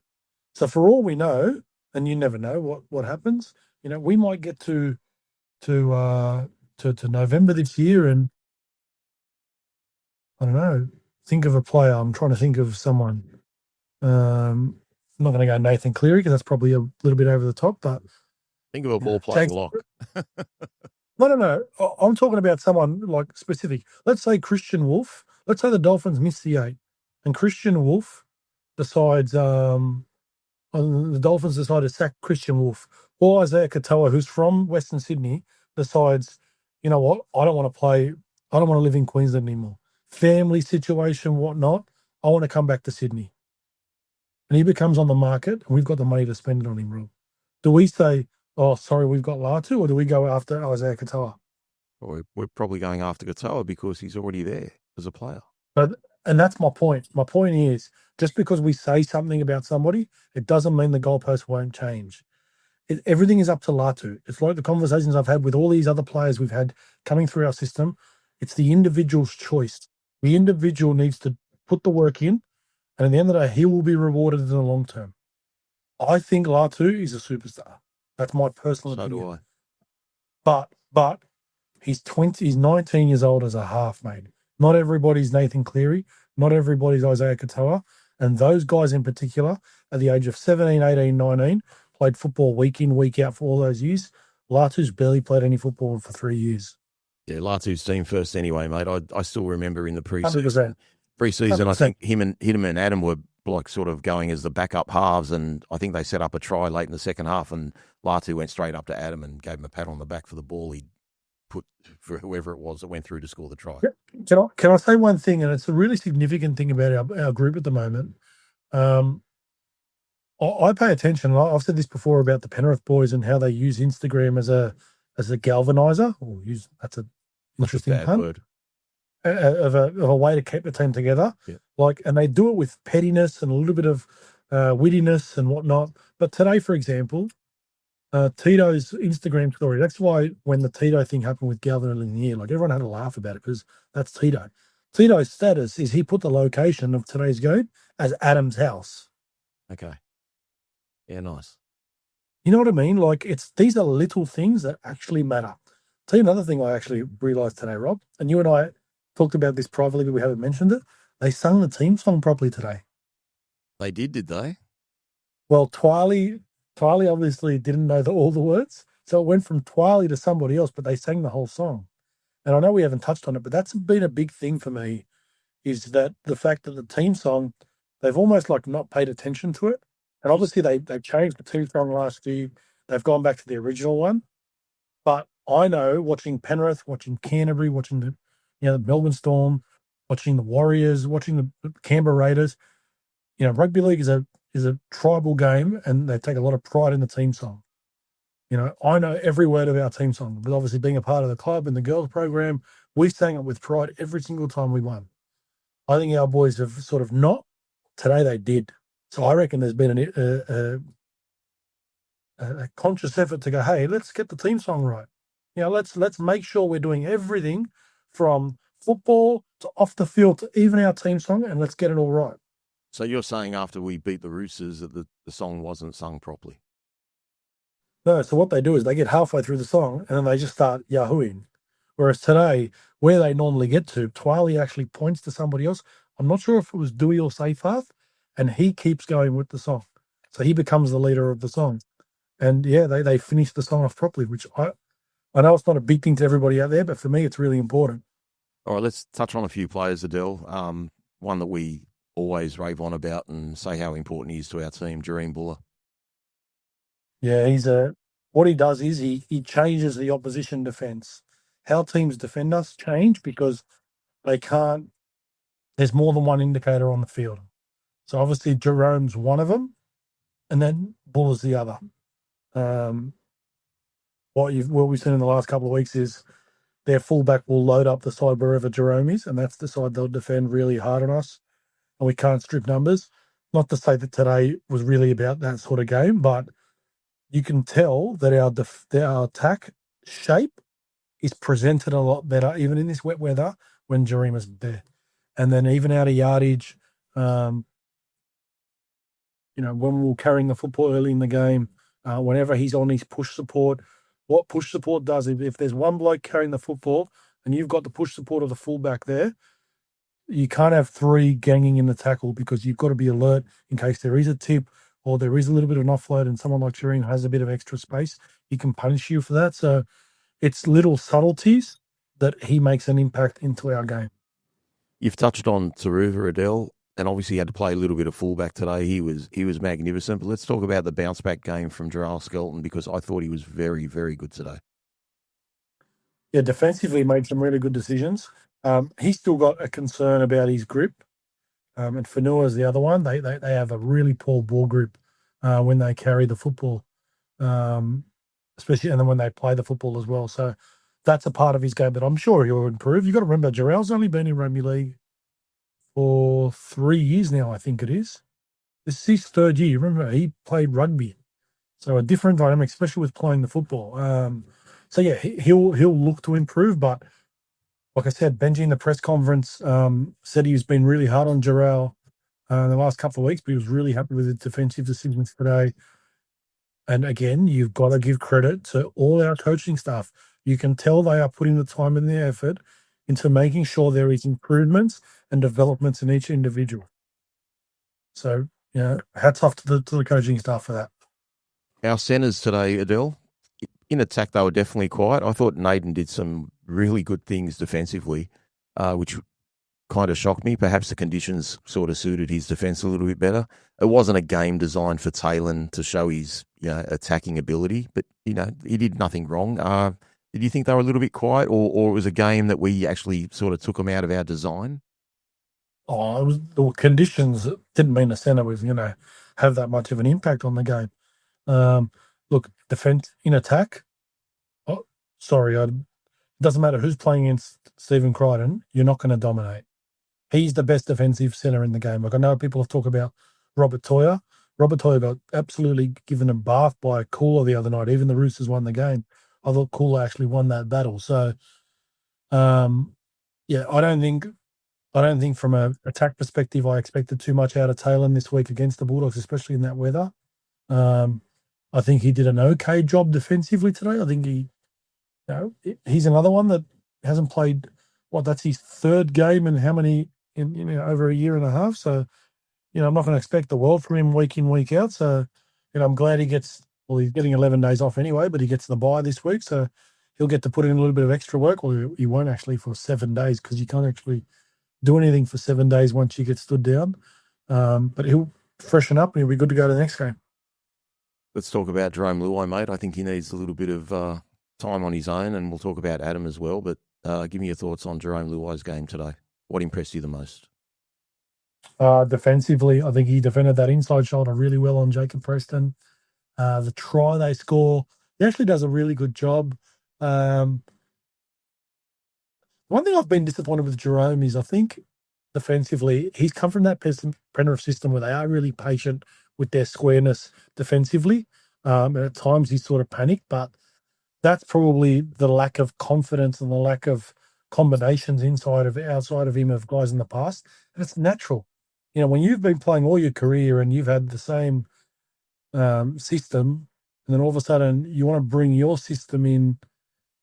So for all we know, and you never know what happens, we might get to November this year, and I don't know, think of a player. I'm trying to think of someone. I'm not going to go Nathan Cleary because that's probably a little bit over the top, but think of a ball playing lock. No. I'm talking about someone like specific. Let's say Christian Wolf. Let's say the Dolphins miss the 8, and Christian Wolf decides, the Dolphins decide to sack Christian Wolf, or Isaiah Katoa, who's from Western Sydney, decides, you know what, I don't want to play. I don't want to live in Queensland anymore. Family situation, whatnot. I want to come back to Sydney. And he becomes on the market, and we've got the money to spend it on him, Rob. Do we say, oh, sorry, we've got Latu, or do we go after Isaiah Katoa? We're probably going after Katoa because he's already there as a player. But and that's my point. My point is, just because we say something about somebody, it doesn't mean the goalpost won't change. Everything is up to Latu. It's like the conversations I've had with all these other players we've had coming through our system. It's the individual's choice. The individual needs to put the work in, and at the end of the day, he will be rewarded in the long term. I think Latu is a superstar. That's my personal opinion. So do I. But he's 19 years old as a half, mate. Not everybody's Nathan Cleary. Not everybody's Isaiah Katoa. And those guys in particular, at the age of 17, 18, 19, played football week in, week out for all those years. Latu's barely played any football for 3 years. Yeah, Latu's team first anyway, mate. I still remember in the 100%. Preseason, I think him and Adam were like sort of going as the backup halves, and I think they set up a try late in the second half, and Latu went straight up to Adam and gave him a pat on the back for the ball he put for whoever it was that went through to score the try. Can I say one thing, and it's a really significant thing about our group at the moment. I pay attention. I've said this before about the Penrith boys and how they use Instagram as a galvanizer. That's an interesting pun. Word. Of a way to keep the team together. Yeah. And they do it with pettiness and a little bit of wittiness and whatnot. But today, for example, Tito's Instagram story. That's why when the Tito thing happened with Galvin and Lanier, like everyone had a laugh about it because that's Tito. Tito's status is he put the location of today's game as Adam's house. Okay. Yeah, nice. You know what I mean? Like these are little things that actually matter. Tell you another thing I actually realised today, Rob, and you and I talked about this privately, but we haven't mentioned it. They sung the team song properly today. They did they? Well, Twiley obviously didn't know all the words, so it went from Twiley to somebody else, but they sang the whole song. And I know we haven't touched on it, but that's been a big thing for me, is that the fact that the team song, they've almost like not paid attention to it. And obviously they've changed the team song last year. They've gone back to the original one. But I know watching Penrith, watching Canterbury, watching the Melbourne Storm, watching the Warriors, watching the Canberra Raiders, rugby league is a tribal game, and they take a lot of pride in the team song. I know every word of our team song, but obviously being a part of the club and the girls program, we sang it with pride every single time we won. I think our boys have sort of not. Today they did. So I reckon there's been a conscious effort to go, hey, let's get the team song right. Let's make sure we're doing everything from football to off the field to even our team song, and let's get it all right. So you're saying after we beat the Roosters that the song wasn't sung properly? No, so what they do is they get halfway through the song and then they just start yahooing. Whereas today, where they normally get to, Twiley actually points to somebody else. I'm not sure if it was Dewey or Seyfarth, and he keeps going with the song. So he becomes the leader of the song. And yeah, they finish the song off properly, which I know it's not a big thing to everybody out there, but for me, it's really important. All right, let's touch on a few players, Adel. One that we always rave on about and say how important he is to our team, Jareem Buller. Yeah, what he does is he changes the opposition defence. How teams defend us change because they can't. There's more than one indicator on the field. So obviously Jerome's one of them, and then Buller's the other. What we've seen in the last couple of weeks is their fullback will load up the side wherever Jerome is, and that's the side they'll defend really hard on us, and we can't strip numbers. Not to say that today was really about that sort of game, but you can tell that our attack shape is presented a lot better, even in this wet weather when Jerome is there. And then even out of yardage, when we're carrying the football early in the game, whenever he's on his push support, what push support does, if there's one bloke carrying the football and you've got the push support of the fullback there, you can't have three ganging in the tackle because you've got to be alert in case there is a tip or there is a little bit of an offload and someone like Jerome has a bit of extra space. He can punish you for that. So it's little subtleties that he makes an impact into our game. You've touched on Taruva, Adel, and obviously he had to play a little bit of fullback today. He was magnificent. But let's talk about the bounce back game from Jarrell Skelton, because I thought he was very, very good today. Yeah, defensively made some really good decisions. He's still got a concern about his grip, and Fanua is the other one. They have a really poor ball grip when they carry the football. especially and then when they play the football as well. So that's a part of his game that I'm sure he'll improve. You've got to remember, Jarrell's only been in rugby league for 3 years now, I think it is. This is his third year. Remember, he played rugby. So a different dynamic, especially with playing the football. So yeah, he'll look to improve. But like I said, Benji in the press conference said he's been really hard on Jarrell in the last couple of weeks, but he was really happy with the defensive decisions today. And again, you've got to give credit to all our coaching staff. You can tell they are putting the time and the effort into making sure there is improvements and developments in each individual. So, hats off to the coaching staff for that. Our centres today, Adel, in attack, they were definitely quiet. I thought Naden did some really good things defensively, which kind of shocked me. Perhaps the conditions sort of suited his defence a little bit better. It wasn't a game designed for Taylor to show his attacking ability, but he did nothing wrong. Did you think they were a little bit quiet, or it was a game that we actually sort of took them out of our design? Oh, it was the conditions. Didn't mean the centre was have that much of an impact on the game. Look, defence in attack. Oh, sorry, it doesn't matter who's playing against Stephen Crichton. You're not going to dominate. He's the best defensive centre in the game. Like I know people have talked about Robert Toyer. Robert Toyer got absolutely given a bath by Cooler the other night. Even the Roosters won the game. I thought Cooler actually won that battle. So, I don't think from an attack perspective I expected too much out of Taylor this week against the Bulldogs, especially in that weather. I think he did an okay job defensively today. I think he's another one that hasn't played. That's his third game in how many in over a year and a half. So, I'm not going to expect the world from him week in, week out. So, I'm glad he's getting 11 days off anyway, but he gets the bye this week. So he'll get to put in a little bit of extra work. Well, he won't actually for 7 days because you can't actually do anything for 7 days once you get stood down. But he'll freshen up and he'll be good to go to the next game. Let's talk about Jerome Luai, mate. I think he needs a little bit of time on his own, and we'll talk about Adam as well. But give me your thoughts on Jerome Luai's game today. What impressed you the most? Defensively, I think he defended that inside shoulder really well on Jacob Preston. The try they score, he actually does a really good job. One thing I've been disappointed with Jerome is I think defensively, he's come from that Penrith system where they are really patient with their squareness defensively. And at times he's sort of panicked, but that's probably the lack of confidence and the lack of combinations outside of him of guys in the past. And it's natural. When you've been playing all your career and you've had the same system, and then all of a sudden you want to bring your system in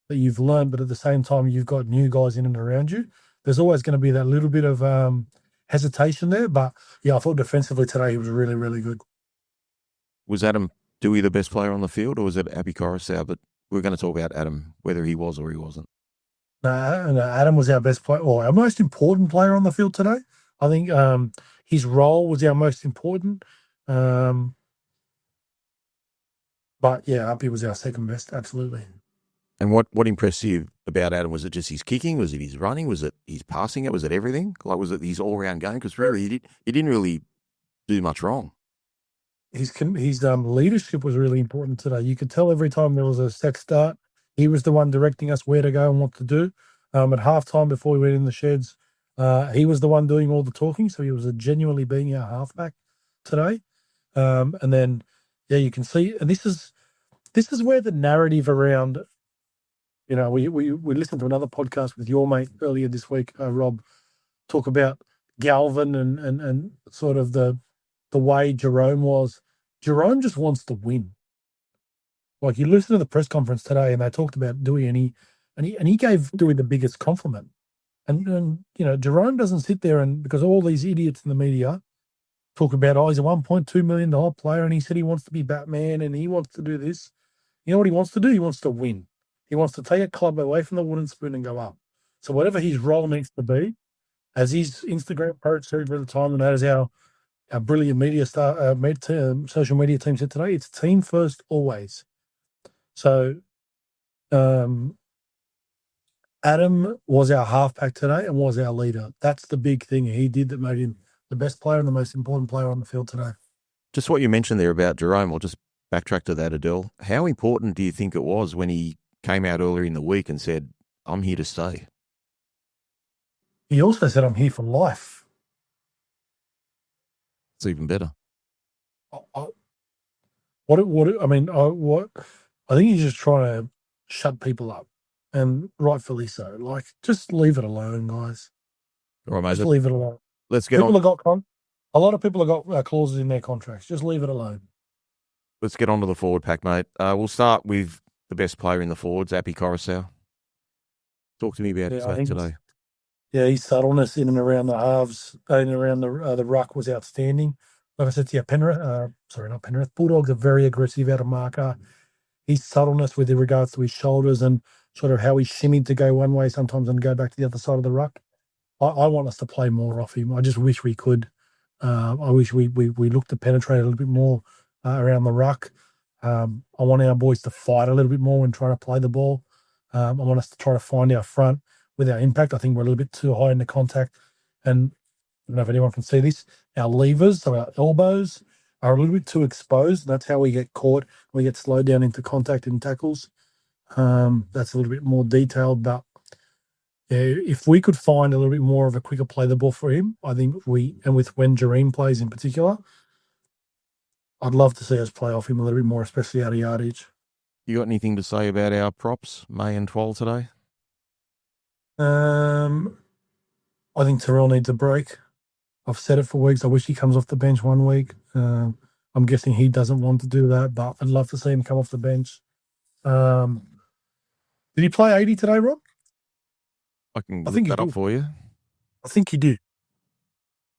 that you've learned, but at the same time you've got new guys in and around you, there's always going to be that little bit of hesitation there. But I thought defensively today he was really, really good. Was Adam Dewey the best player on the field, or was it Api Coruscant? But we're going to talk about Adam, whether he was or he wasn't. No, Adam was our best player, or our most important player on the field today. I think his role was our most important. But yeah, Api was our second best, absolutely. And what impressed you about Adam? Was it just his kicking? Was it his running? Was it his passing? Was it everything? Like, was it his all-round game? Because really, he didn't really do much wrong. His leadership was really important today. You could tell every time there was a set start, he was the one directing us where to go and what to do. At halftime before we went in the sheds, he was the one doing all the talking. So he was genuinely being our halfback today. And then, you can see, and this is where the narrative around. We listened to another podcast with your mate earlier this week, Rob, talk about Galvin and sort of the way Jerome was. Jerome just wants to win. Like you listen to the press conference today, and they talked about Dewey, and he gave Dewey the biggest compliment. And Jerome doesn't sit there because all these idiots in the media talk about he's a $1.2 million player, and he said he wants to be Batman and he wants to do this. You know what he wants to do? He wants to win. He wants to take a club away from the wooden spoon and go up. So whatever his role needs to be, as his Instagram post said for the time, and as our brilliant media social media team said today, it's team first always. So Adam was our halfback today and was our leader. That's the big thing he did that made him the best player and the most important player on the field today. Just what you mentioned there about Jerome, I'll just backtrack to that, Adele. How important do you think it was when he came out earlier in the week and said, I'm here to stay? He also said, I'm here for life. It's even better. I think he's just trying to shut people up, and rightfully so. Like, just leave it alone, guys. All right, mate. Just leave it alone. Let's get People on. have got a lot of people have got clauses in their contracts. Just leave it alone. Let's get on to the forward pack, mate. We'll start with the best player in the forwards, Api Coruscant. Talk to me about that today. Yeah, his subtleness in and around the halves, in and around the ruck was outstanding. Like I said to you, Bulldogs are very aggressive out of marker. His subtleness with regards to his shoulders and sort of how he shimmied to go one way sometimes and go back to the other side of the ruck. I want us to play more off him. I just wish we could. I wish we looked to penetrate a little bit more around the ruck. I want our boys to fight a little bit more when trying to play the ball. I want us to try to find our front with our impact. I think we're a little bit too high in the contact. And I don't know if anyone can see this. Our levers, so our elbows, are a little bit too exposed. That's how we get caught. We get slowed down into contact and tackles. That's a little bit more detailed, but if we could find a little bit more of a quicker play the ball for him, I think and with when Jareem plays in particular, I'd love to see us play off him a little bit more, especially out of yardage. You got anything to say about our props, May and Twal, today? I think Terrell needs a break. I've said it for weeks. I wish he comes off the bench one week. I'm guessing he doesn't want to do that, but I'd love to see him come off the bench. Did he play 80 today, Rob? I can look that up for you. I think he did.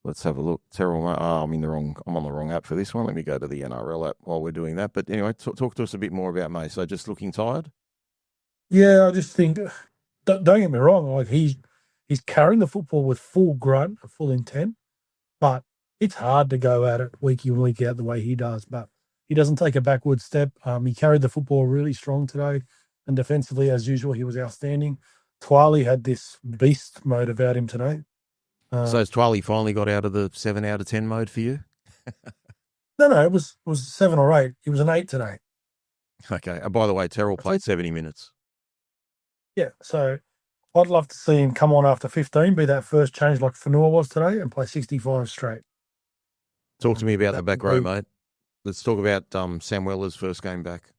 Let's have a look. Terrell, I'm on the wrong app for this one. Let me go to the NRL app while we're doing that. But anyway, talk to us a bit more about May. So just looking tired? Yeah, I just think, don't get me wrong, like he's carrying the football with full grunt, full intent, but it's hard to go at it week in and week out the way he does. But he doesn't take a backward step. He carried the football really strong today, and defensively, as usual, he was outstanding. Twali had this beast mode about him today. So has Twali finally got out of the 7 out of 10 mode for you? No, it was 7 or 8. It was an 8 today. Okay. By the way, Terrell played 70 minutes. Yeah, so I'd love to see him come on after 15, be that first change like Fanua was today, and play 65 straight. Talk to me about the back row, mate. Let's talk about Sam Weller's first game back.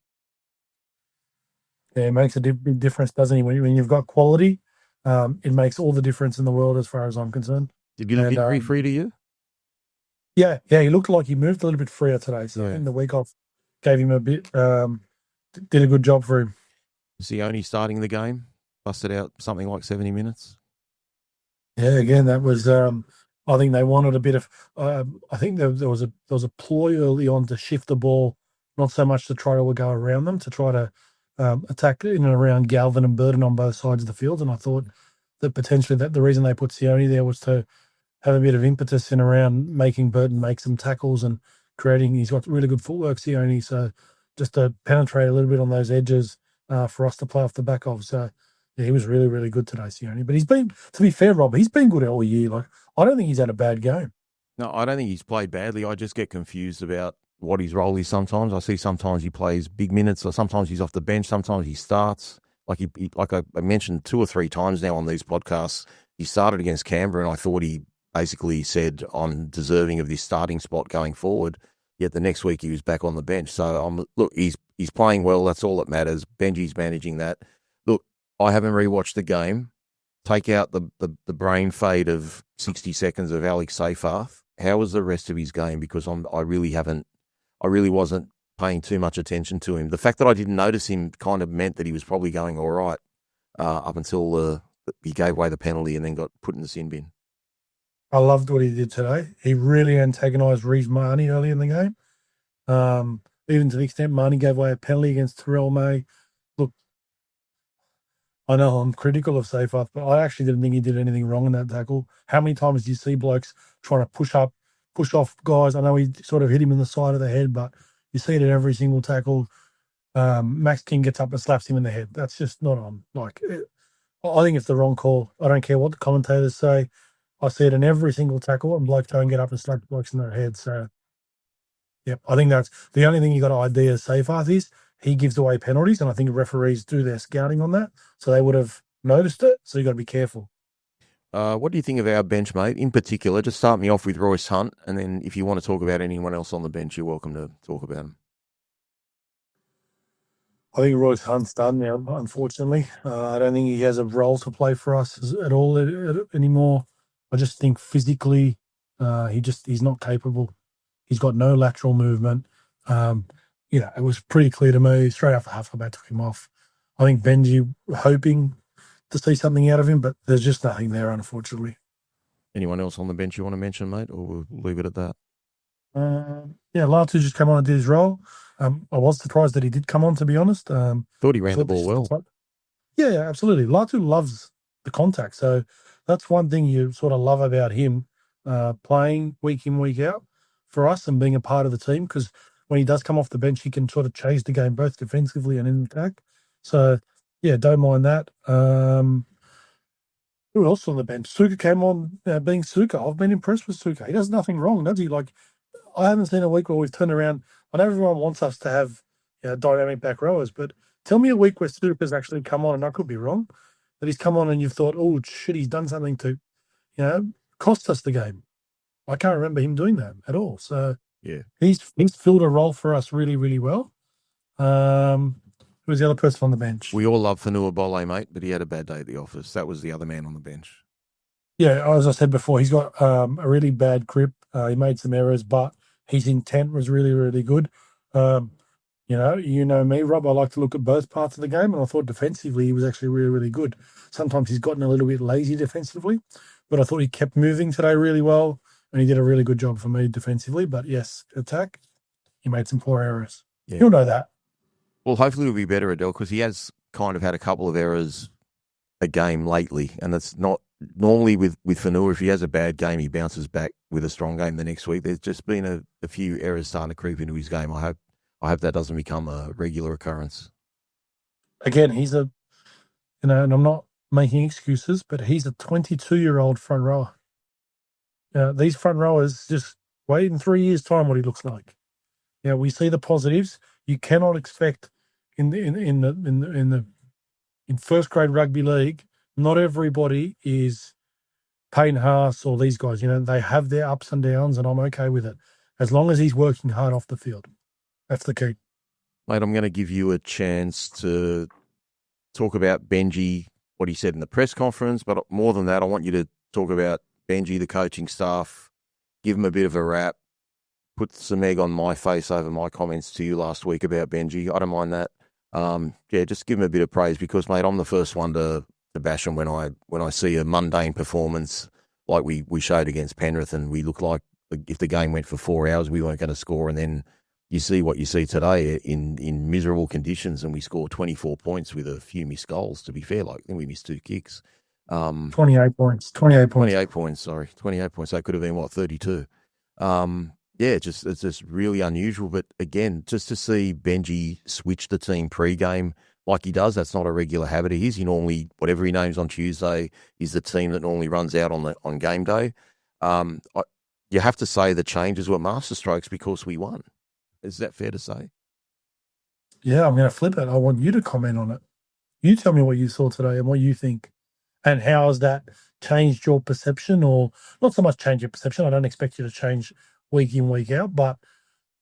Yeah, it makes a big difference, doesn't he? When you've got quality, it makes all the difference in the world as far as I'm concerned. Did he look injury free to you? Yeah, he looked like he moved a little bit freer today. So in the week off, gave him a bit, did a good job for him. Is he only starting the game? Busted out something like 70 minutes? Yeah, again, that was, I think they wanted a bit of, I think there was a ploy early on to shift the ball, not so much to try to go around them, to try to attack in and around Galvin and Burton on both sides of the field. And I thought that potentially that the reason they put Sione there was to have a bit of impetus in around making Burton make some tackles and he's got really good footwork, Sione. So just to penetrate a little bit on those edges for us to play off the back of. So yeah, he was really, really good today, Sione. But to be fair, Rob, he's been good all year. Like, I don't think he's had a bad game. No, I don't think he's played badly. I just get confused about what his role is sometimes. I see sometimes he plays big minutes, or sometimes he's off the bench, sometimes he starts. Like like I mentioned 2 or 3 times now on these podcasts, he started against Canberra, and I thought he basically said, I'm deserving of this starting spot going forward. Yet the next week he was back on the bench. So look, he's playing well. That's all that matters. Benji's managing that. Look, I haven't rewatched the game. Take out the brain fade of 60 seconds of Alex Seyfarth. How was the rest of his game? Because I really wasn't paying too much attention to him. The fact that I didn't notice him kind of meant that he was probably going all right up until he gave away the penalty and then got put in the sin bin. I loved what he did today. He really antagonised Reece Marnie early in the game. Even to the extent Marnie gave away a penalty against Terrell May. Look, I know I'm critical of Seyfarth, but I actually didn't think he did anything wrong in that tackle. How many times do you see blokes trying to push off guys? I know he sort of hit him in the side of the head, but you see it in every single tackle. Max King gets up and slaps him in the head. That's just not on. I think it's the wrong call. I don't care what the commentators say. I see it in every single tackle, and blokes don't get up and slap blokes in their head. So, Yep. I think that's the only thing you got to ID as Seyfarth is he gives away penalties, and I think referees do their scouting on that, so they would have noticed it. So you got to be careful. What do you think of our bench, mate? In particular, just start me off with Royce Hunt, and then if you want to talk about anyone else on the bench, you're welcome to talk about him. I think Royce Hunt's done now, unfortunately. I don't think he has a role to play for us at all anymore. I just think physically, he's not capable. He's got no lateral movement. It was pretty clear to me straight after half I took him off. I think Benji hoping to see something out of him, but there's just nothing there, unfortunately. Anyone else on the bench you want to mention, mate, or we'll leave it at that? Latu just came on and did his role. I was surprised that he did come on, to be honest. Thought he ran the ball well. Yeah, absolutely. Latu loves the contact, so that's one thing you sort of love about him, playing week in, week out for us and being a part of the team, because when he does come off the bench, he can sort of change the game both defensively and in attack. So, yeah, don't mind that. Who else on the bench? Suka came on being Suka. I've been impressed with Suka. He does nothing wrong, does he? Like, I haven't seen a week where we've turned around. I know everyone wants us to have dynamic back rowers, but tell me a week where Suka's actually come on, and I could be wrong, that he's come on and you've thought, oh, shit, he's done something to, cost us the game. I can't remember him doing that at all. So, yeah, he's filled a role for us really, really well. Who was the other person on the bench? We all love Fanua Bole, mate, but he had a bad day at the office. That was the other man on the bench. Yeah, as I said before, he's got a really bad grip. He made some errors, but his intent was really, really good. You know me, Rob, I like to look at both parts of the game, and I thought defensively he was actually really, really good. Sometimes he's gotten a little bit lazy defensively, but I thought he kept moving today really well, and he did a really good job for me defensively. But yes, attack, he made some poor errors. Yeah. You'll know that. Well, hopefully it'll be better, Adel, because he has kind of had a couple of errors a game lately, and that's not normally with Fanua. If he has a bad game, he bounces back with a strong game the next week. There's just been a few errors starting to creep into his game. I hope that doesn't become a regular occurrence. Again, he's and I'm not making excuses, but he's a 22-year-old front rower. These front rowers, just wait in 3 years' time what he looks like. We see the positives. You cannot expect in first grade rugby league, not everybody is Payne Haas or these guys. They have their ups and downs, and I'm okay with it as long as he's working hard off the field. That's the key. Mate, I'm going to give you a chance to talk about Benji, what he said in the press conference, but more than that, I want you to talk about Benji, the coaching staff, give him a bit of a rap, put some egg on my face over my comments to you last week about Benji. I don't mind that. Just give him a bit of praise because, mate, I'm the first one to bash him when I see a mundane performance like we showed against Penrith, and we look like if the game went for 4 hours, we weren't going to score, and then you see what you see today in miserable conditions, and we score 24 points with a few missed goals, to be fair. I think we missed 2 kicks. 28 points. 28 points, sorry. 28 points. That could have been, 32? It's just really unusual. But again, just to see Benji switch the team pre-game like he does, that's not a regular habit of his. He normally, whatever he names on Tuesday, is the team that normally runs out on game day. You have to say the changes were masterstrokes because we won. Is that fair to say? Yeah, I'm going to flip it. I want you to comment on it. You tell me what you saw today and what you think. And how has that changed your perception, or not so much change your perception? I don't expect you to change week in, week out, but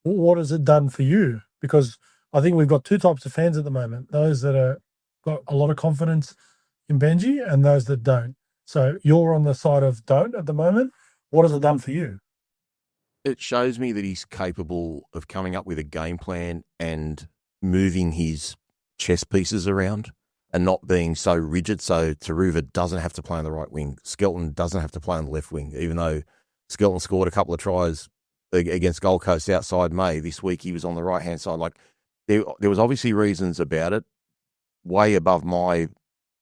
what has it done for you? Because I think we've got two types of fans at the moment, those that are got a lot of confidence in Benji and those that don't. So you're on the side of don't at the moment. What has it done for you? It shows me that he's capable of coming up with a game plan and moving his chess pieces around and not being so rigid. So Taruva doesn't have to play on the right wing. Skelton doesn't have to play on the left wing, even though Skelton scored a couple of tries against Gold Coast outside May. This week he was on the right-hand side. Like there was obviously reasons about it, way above my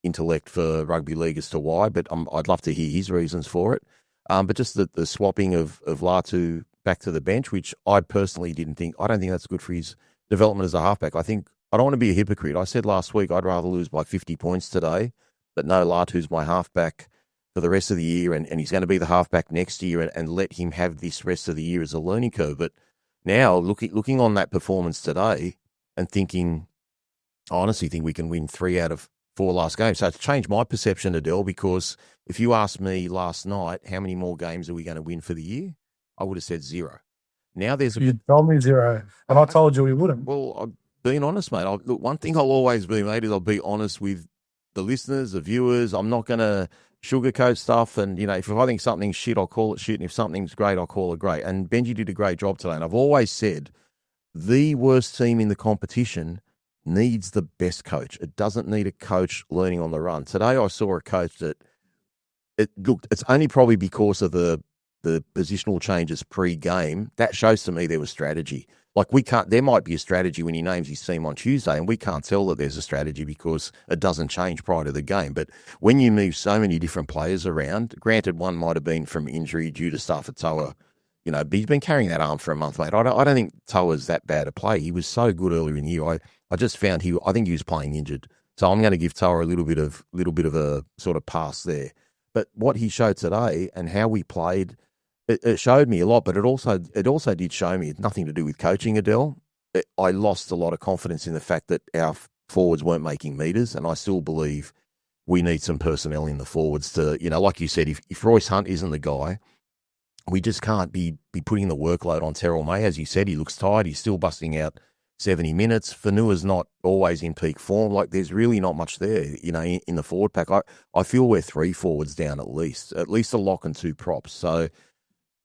intellect for rugby league as to why, but I'd love to hear his reasons for it. But just the swapping of Latu back to the bench, which I personally I don't think that's good for his development as a halfback. I don't want to be a hypocrite. I said last week I'd rather lose by 50 points today, but no, Latu's my halfback for the rest of the year, and he's going to be the halfback next year, and let him have this rest of the year as a learning curve. But Now, looking on that performance today and thinking, I honestly think we can win 3 out of 4 last games. So it's changed my perception, Adele, because if you asked me last night, how many more games are we going to win for the year? I would have said 0. Now there's You told me 0, and I told you we wouldn't. Well, I'm being honest, mate. Look, one thing I'll always be, mate, is I'll be honest with the listeners, the viewers. I'm not going to sugarcoat stuff. And, if I think something's shit, I'll call it shit. And if something's great, I'll call it great. And Benji did a great job today. And I've always said the worst team in the competition needs the best coach. It doesn't need a coach learning on the run. Today I saw a coach that it's only probably because of the positional changes pre-game. That shows to me there was strategy. Like there might be a strategy when he names his team on Tuesday, and we can't tell that there's a strategy because it doesn't change prior to the game. But when you move so many different players around, granted one might have been from injury due to stuff at Toa, but he's been carrying that arm for a month, mate. I don't think Toa's that bad a play. He was so good earlier in the year. I just found I think he was playing injured. So I'm going to give Toa a little bit of a sort of pass there. But what he showed today and how we played, it showed me a lot, but it also did show me it's nothing to do with coaching, Adele. I lost a lot of confidence in the fact that our forwards weren't making meters, and I still believe we need some personnel in the forwards to, like you said, if Royce Hunt isn't the guy, we just can't be putting the workload on Terrell May. As you said, he looks tired. He's still busting out 70 minutes. Fanua's not always in peak form. Like, there's really not much there, in the forward pack. I feel we're 3 forwards down at least a lock and 2 props. So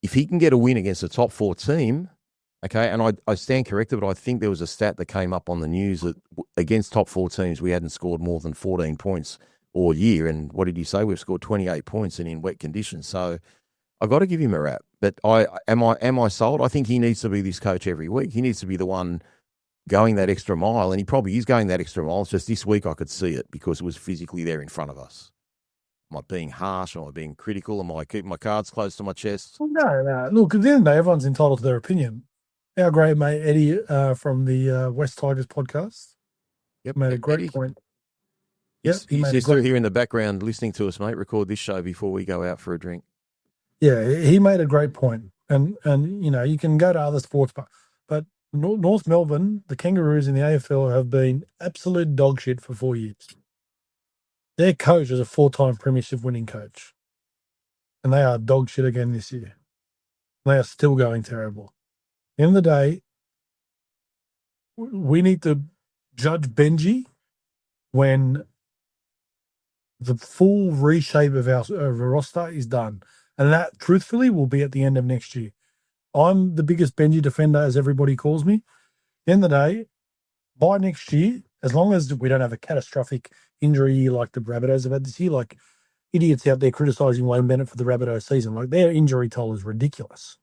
if he can get a win against a top 4 team, okay, and I stand corrected, but I think there was a stat that came up on the news that against top 4 teams, we hadn't scored more than 14 points all year. And what did he say? We've scored 28 points and in wet conditions. So I've got to give him a rap. But am I sold? I think he needs to be this coach every week. He needs to be the one going that extra mile, and he probably is going that extra mile. It's just this week I could see it because it was physically there in front of us. Am I being harsh? Am I being critical? Am I keeping my cards close to my chest? No. Look, at the end of the day, everyone's entitled to their opinion. Our great mate Eddie from the West Tigers podcast made a great point. He's still here in the background listening to us, mate. Record this show before we go out for a drink. Yeah, he made a great point. And you can go to other sports, but North Melbourne, the Kangaroos in the AFL have been absolute dog shit for 4 years. Their coach is a 4-time premiership winning coach. And they are dog shit again this year. They are still going terrible. At the end of the day, we need to judge Benji when the full reshape of our roster is done. And that, truthfully, will be at the end of next year. I'm the biggest Benji defender, as everybody calls me. At the end of the day, by next year, as long as we don't have a catastrophic injury like the Rabbitohs have had this year, like idiots out there criticising Wayne Bennett for the Rabbitohs season, like their injury toll is ridiculous.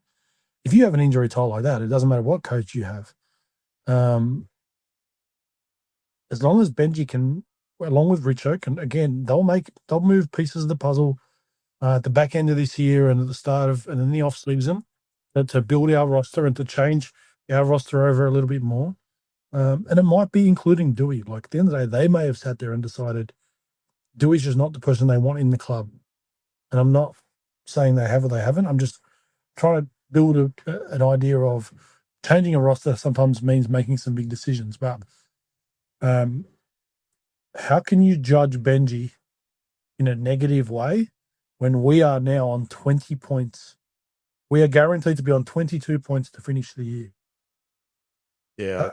If you have an injury toll like that, it doesn't matter what coach you have. As long as Benji can, along with Richo, can, again, they'll move pieces of the puzzle at the back end of this year and at the start of, and in the off season, to build our roster and to change our roster over a little bit more. And it might be including Dewey. Like, at the end of the day, they may have sat there and decided Dewey's just not the person they want in the club. And I'm not saying they have or they haven't. I'm just trying to build an idea of changing a roster sometimes means making some big decisions. But how can you judge Benji in a negative way when we are now on 20 points? We are guaranteed to be on 22 points to finish the year. Yeah.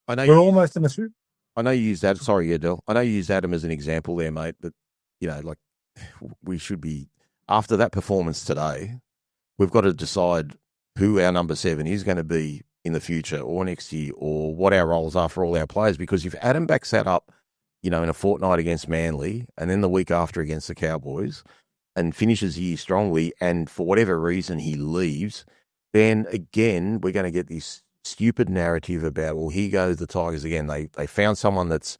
I know we're almost in the suit. I know you used that. Sorry, Adel. I know you used Adam as an example there, mate. But, like we should be, after that performance today, we've got to decide who our number 7 is going to be in the future or next year, or what our roles are for all our players. Because if Adam backs that up, in a fortnight against Manly and then the week after against the Cowboys and finishes the year strongly, and for whatever reason he leaves, then again, we're going to get this stupid narrative about, well, here goes the Tigers again. They found someone that's,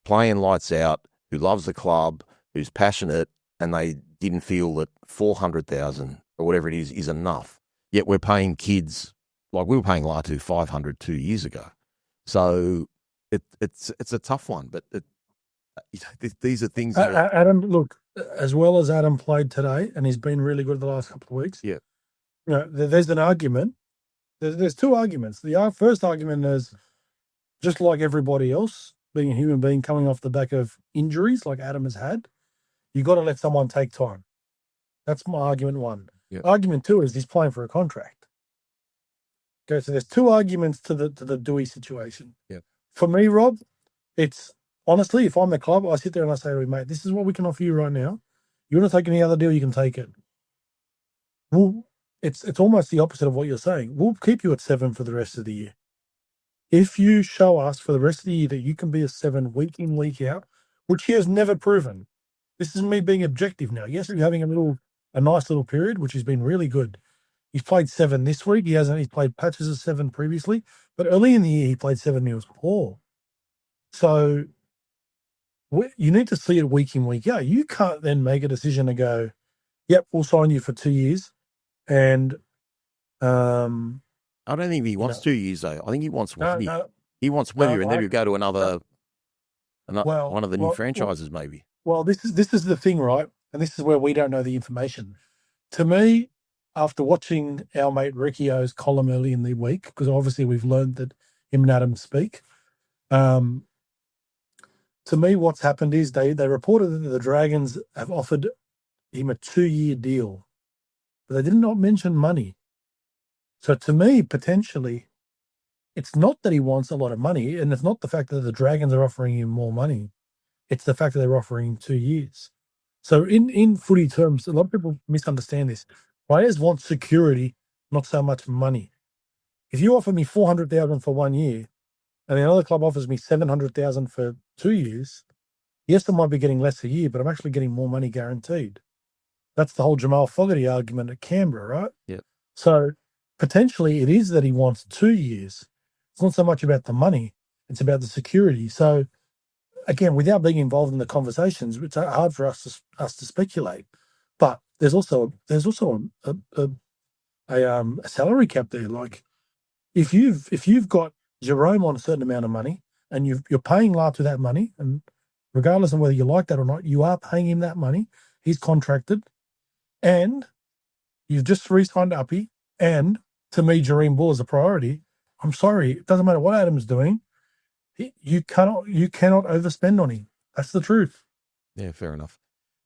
playing lights out, who loves the club, who's passionate, and they didn't feel that 400,000 or whatever it is enough. Yet we're paying kids, like we were paying Latu 500 2 years ago. So it's a tough one, but these are things that Adam, look, as well as Adam played today, and he's been really good the last couple of weeks. Yeah. There's an argument There's two arguments. The first argument is, just like everybody else, being a human being coming off the back of injuries like Adam has had, you got to let someone take time. That's my argument one. Yep. Argument two is he's playing for a contract. Okay, so there's two arguments to the Dewey situation. Yep. For me, Rob, it's honestly, if I'm the club, I sit there and I say to him, mate, this is what we can offer you right now. You want to take any other deal, you can take it. Well, it's almost the opposite of what you're saying. We'll keep you at 7 for the rest of the year. If you show us for the rest of the year that you can be a 7 week in, week out, which he has never proven. This is me being objective now. Yes, he's having a nice little period, which has been really good. He's played 7 this week. He's played patches of 7 previously, but early in the year he played 7. He was poor. So you need to see it week in, week out. You can't then make a decision to go, yep, we'll sign you for 2 years. And I don't think he wants 2 years though. I think he wants 1 year. No, he wants 1 year, and then you go to one of the new franchises, maybe. Well, this is the thing, right? And this is where we don't know the information. To me, after watching our mate Ricchio's column early in the week, because obviously we've learned that him and Adam speak. To me, what's happened is they reported that the Dragons have offered him a 2-year deal, but they did not mention money. So to me, potentially, it's not that he wants a lot of money, and it's not the fact that the Dragons are offering him more money. It's the fact that they're offering him 2 years. So in footy terms, a lot of people misunderstand this. Players want security, not so much money. If you offer me $400,000 for 1 year, and another club offers me $700,000 for 2 years, yes, I might be getting less a year, but I'm actually getting more money guaranteed. That's the whole Jamal Fogarty argument at Canberra, right? Yeah. So potentially it is that he wants 2 years. It's not so much about the money; it's about the security. So again, without being involved in the conversations, it's hard for us to speculate. But there's also a salary cap there. Like if you've got Jerome on a certain amount of money and you're paying Latu that money, and regardless of whether you like that or not, you are paying him that money. He's contracted, and you've just re-signed Uppy. And to me, Jareem Bull is a priority. I'm sorry, it doesn't matter what Adam's doing. You cannot overspend on him. That's the truth. Yeah, fair enough,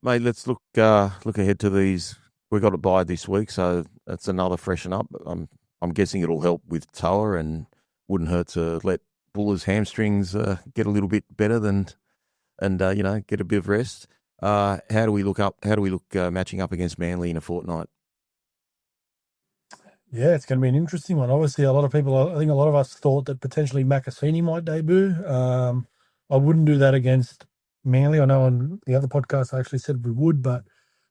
mate. Let's look ahead to these. We got a bye this week, so that's another freshen up. I'm guessing it'll help with Toa, and wouldn't hurt to let Buller's hamstrings get a little bit better and get a bit of rest. How do we look matching up against Manly in a fortnight? Yeah, it's going to be an interesting one. Obviously, I think a lot of us thought that potentially Makasini might debut. I wouldn't do that against Manly. I know on the other podcast I actually said we would, but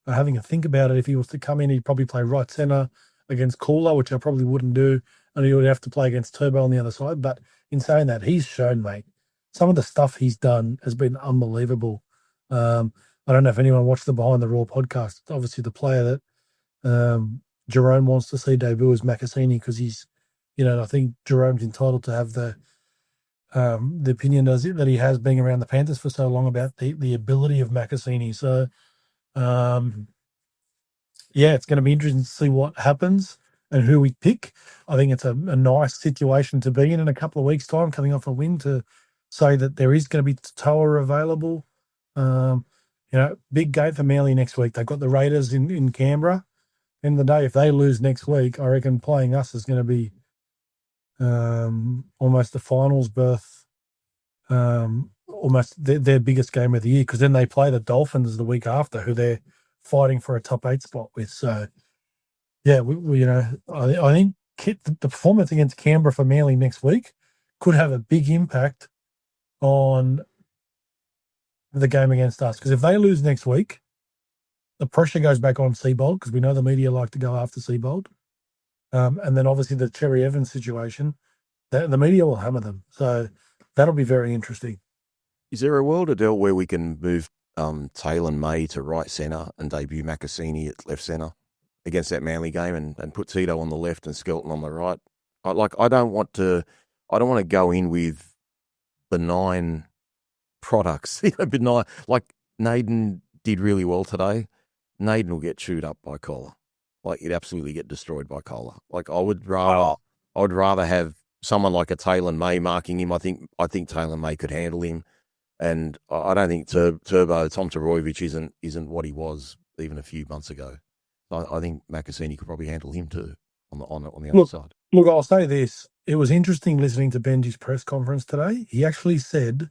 having a think about it, if he was to come in, he'd probably play right centre against Cooler, which I probably wouldn't do, and he would have to play against Turbo on the other side. But in saying that, he's shown, mate, some of the stuff he's done has been unbelievable. I don't know if anyone watched the Behind the Raw podcast. It's obviously the player that Jerome wants to see debut is Makasini, because he's, I think Jerome's entitled to have the opinion that he has, being around the Panthers for so long, about the ability of Makasini. So, it's going to be interesting to see what happens and who we pick. I think it's a nice situation to be in a couple of weeks' time, coming off a win, to say that there is going to be Toa available. Big game for Manly next week. They've got the Raiders in Canberra. End of the day, if they lose next week, I reckon playing us is going to be almost the finals berth, almost their biggest game of the year, because then they play the Dolphins the week after, who they're fighting for a top 8 spot with. So, yeah, I think the performance against Canberra for Manly next week could have a big impact on the game against us, because if they lose next week, the pressure goes back on Seabold, because we know the media like to go after Seabold. And then obviously the Cherry Evans situation, the media will hammer them. So that'll be very interesting. Is there a world, Adel, where we can move Taylor and May to right centre and debut Makasini at left centre against that Manly game, and put Tito on the left and Skelton on the right? I don't want to go in with benign products. Benign, like Naden did really well today. Naden will get chewed up by Collar. Like, he'd absolutely get destroyed by Collar. Like, I would rather... I'd rather have someone like a Taylor May marking him. I think Taylor May could handle him, and I don't think Turbo Tom Toroyevich isn't what he was even a few months ago. I think Makasini could probably handle him too on the other side. Look, I'll say this: it was interesting listening to Benji's press conference today. He actually said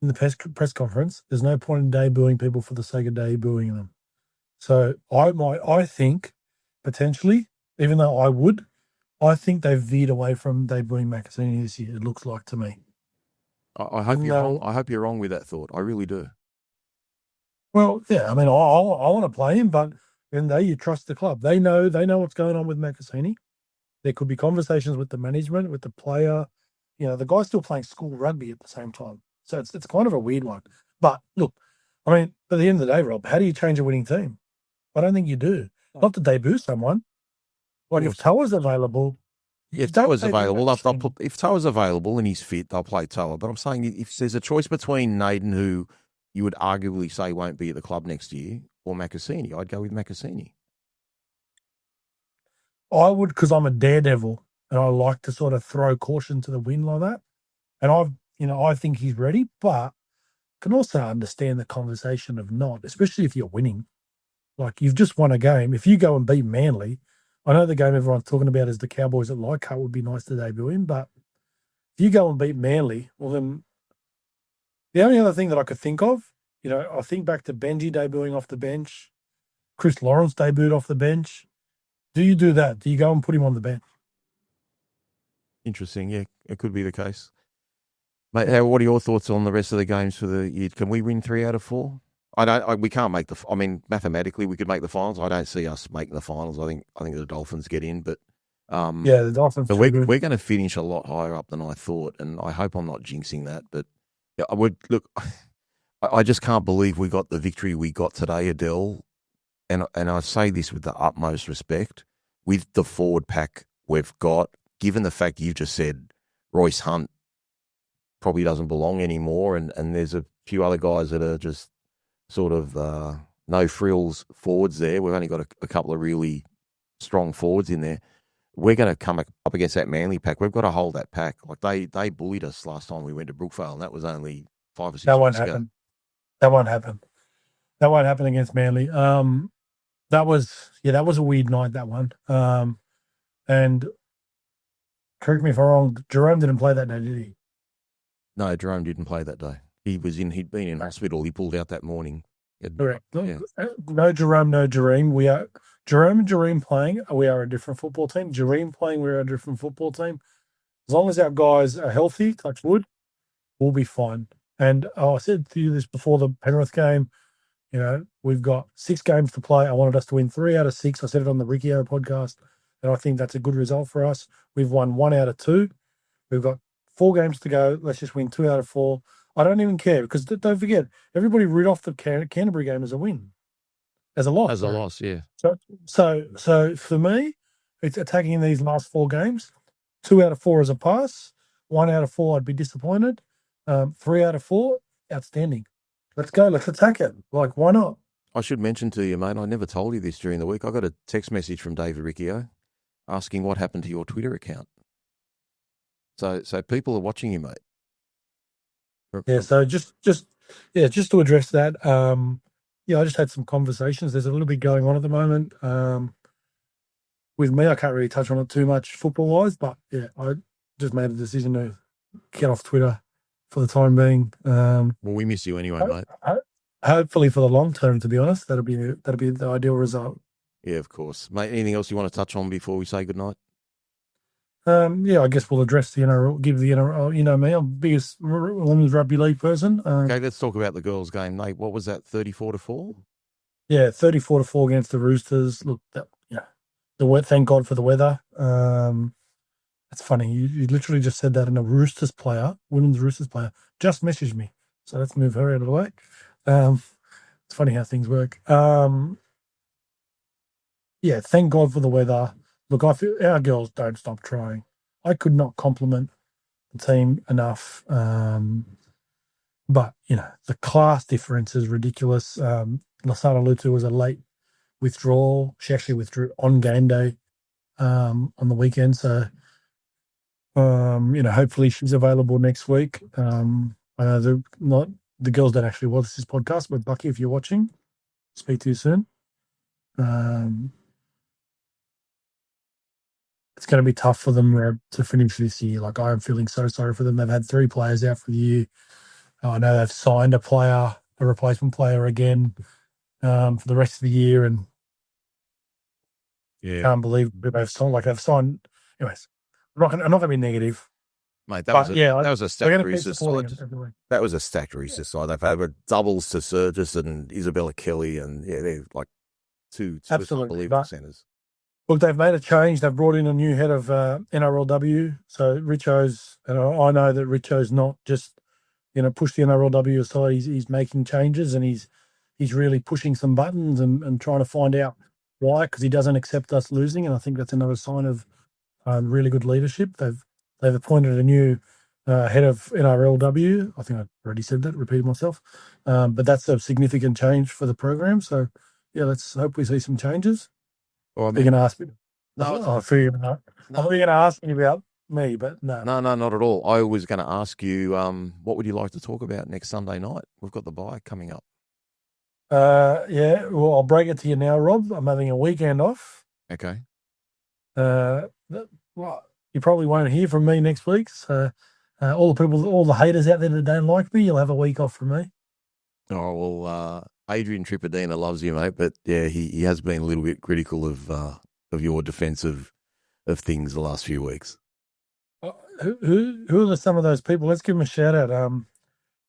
in the press conference, "There's no point in debuting people for the sake of debuting them." So I think potentially, even though I think they've veered away from debuting Makasini this year. It looks like to me. I hope you're wrong. I hope you're wrong with that thought. I really do. Well, yeah. I mean, I want to play him, but then you trust the club. They know what's going on with Makasini. There could be conversations with the management, with the player. You know, the guy's still playing school rugby at the same time. So it's kind of a weird one. But look, I mean, at the end of the day, Rob, how do you change a winning team? I don't think you do. Not to debut someone. But if Toa's available, if Toa's available and he's fit, they'll play Toa. But I'm saying if there's a choice between Naden, who you would arguably say won't be at the club next year, or Makasini, I'd go with Makasini. I would, because I'm a daredevil and I like to sort of throw caution to the wind like that. And I think he's ready, but can also understand the conversation of not, especially if you're winning. Like, you've just won a game. If you go and beat Manly, I know the game everyone's talking about is the Cowboys at Leichhardt would be nice to debut in, but if you go and beat Manly, well then the only other thing that I could think of, I think back to Benji debuting off the bench, Chris Lawrence debuted off the bench. Do you do that? Do you go and put him on the bench? Interesting. Yeah, it could be the case. Mate, what are your thoughts on the rest of the games for the year? Can we win 3 out of 4? We can't make mathematically we could make the finals. I don't see us making the finals. I think the Dolphins get in, but the Dolphins. But we're going to finish a lot higher up than I thought, and I hope I'm not jinxing that. But yeah, I just can't believe we got the victory we got today, Adel. And I say this with the utmost respect, with the forward pack we've got, given the fact you just said Royce Hunt probably doesn't belong anymore, and there's a few other guys that are just sort of no frills forwards there. We've only got a couple of really strong forwards in there. We're going to come up against that Manly pack. We've got to hold that pack. Like they bullied us last time we went to Brookvale, and that was only 5 or 6 years ago. That won't happen. That won't happen against Manly. That was a weird night, that one. And correct me if I'm wrong, Jerome didn't play that day, did he? No, Jerome didn't play that day. He'd been in hospital. He pulled out that morning. Correct. No Jerome, no Jareem. We are Jerome and Jareem playing. We are a different football team. Jareem playing, we're a different football team. As long as our guys are healthy, touch wood, we'll be fine. And I said to you this before the Penrith game. We've got 6 games to play. I wanted us to win 3 out of 6. I said it on the Riccio podcast, and I think that's a good result for us. We've won 1 out of 2. We've got 4 games to go. Let's just win 2 out of 4. I don't even care, because don't forget, everybody read off the Canterbury game as a win, as a loss. As a loss, yeah. So for me, it's attacking these last 4 games. 2 out of 4 is a pass. 1 out of 4, I'd be disappointed. 3 out of 4, outstanding. Let's go. Let's attack it. Like, why not? I should mention to you, mate, I never told you this during the week. I got a text message from David Riccio asking what happened to your Twitter account. So people are watching you, mate. Yeah, so just to address that, I just had some conversations. There's a little bit going on at the moment. With me, I can't really touch on it too much football-wise, but yeah, I just made a decision to get off Twitter for the time being. Well, we miss you anyway, mate. Hopefully for the long term, to be honest, that'll be the ideal result. Yeah, of course, mate. Anything else you want to touch on before we say goodnight? I guess we'll address the NRL. Give the NRL. You know me, I'm the biggest women's rugby league person. Okay, let's talk about the girls' game, mate. What was that? 34-4. Yeah, 34-4 against the Roosters. Look, thank God for the weather. That's funny. You literally just said that, and a women's Roosters player, just messaged me. So let's move her out of the way. It's funny how things work. Thank God for the weather. Look, I feel our girls don't stop trying. I could not compliment the team enough. But, the class difference is ridiculous. Lasana Lutu was a late withdrawal. She actually withdrew on game day on the weekend. So Hopefully she's available next week. I know the girls don't actually watch this podcast, but Bucky, if you're watching, speak to you soon. It's going to be tough for them to finish this year. Like, I'm feeling so sorry for them. They've had 3 players out for the year. I know they've signed a replacement player again for the rest of the year, and can't believe they've signed. Anyways, I'm not going to be negative. Mate, that was a stacked Roosters side. That was a stacked Roosters side. They've had doubles to Surgis and Isabella Kelly, and they're like two unbelievable centres. Look, they've made a change. They've brought in a new head of NRLW. So Richo's, and I know that Richo's not just push the NRLW aside. He's making changes, and he's really pushing some buttons and trying to find out why, because he doesn't accept us losing, and I think that's another sign of really good leadership. They've appointed a new head of NRLW. I think I already said that, repeated myself. But that's a significant change for the program. So, let's hope we see some changes. Well, you're going to ask me? No, I figured not. I thought you were going to ask me about me, but no. No, not at all. I was going to ask you, what would you like to talk about next Sunday night? We've got the bye coming up. Well, I'll break it to you now, Rob. I'm having a weekend off. Okay. Well, you probably won't hear from me next week. So all the haters out there that don't like me, you'll have a week off from me. Oh, well, Adrian Tripadina loves you, mate, but he has been a little bit critical of your defence of things the last few weeks. Who are some of those people? Let's give them a shout out.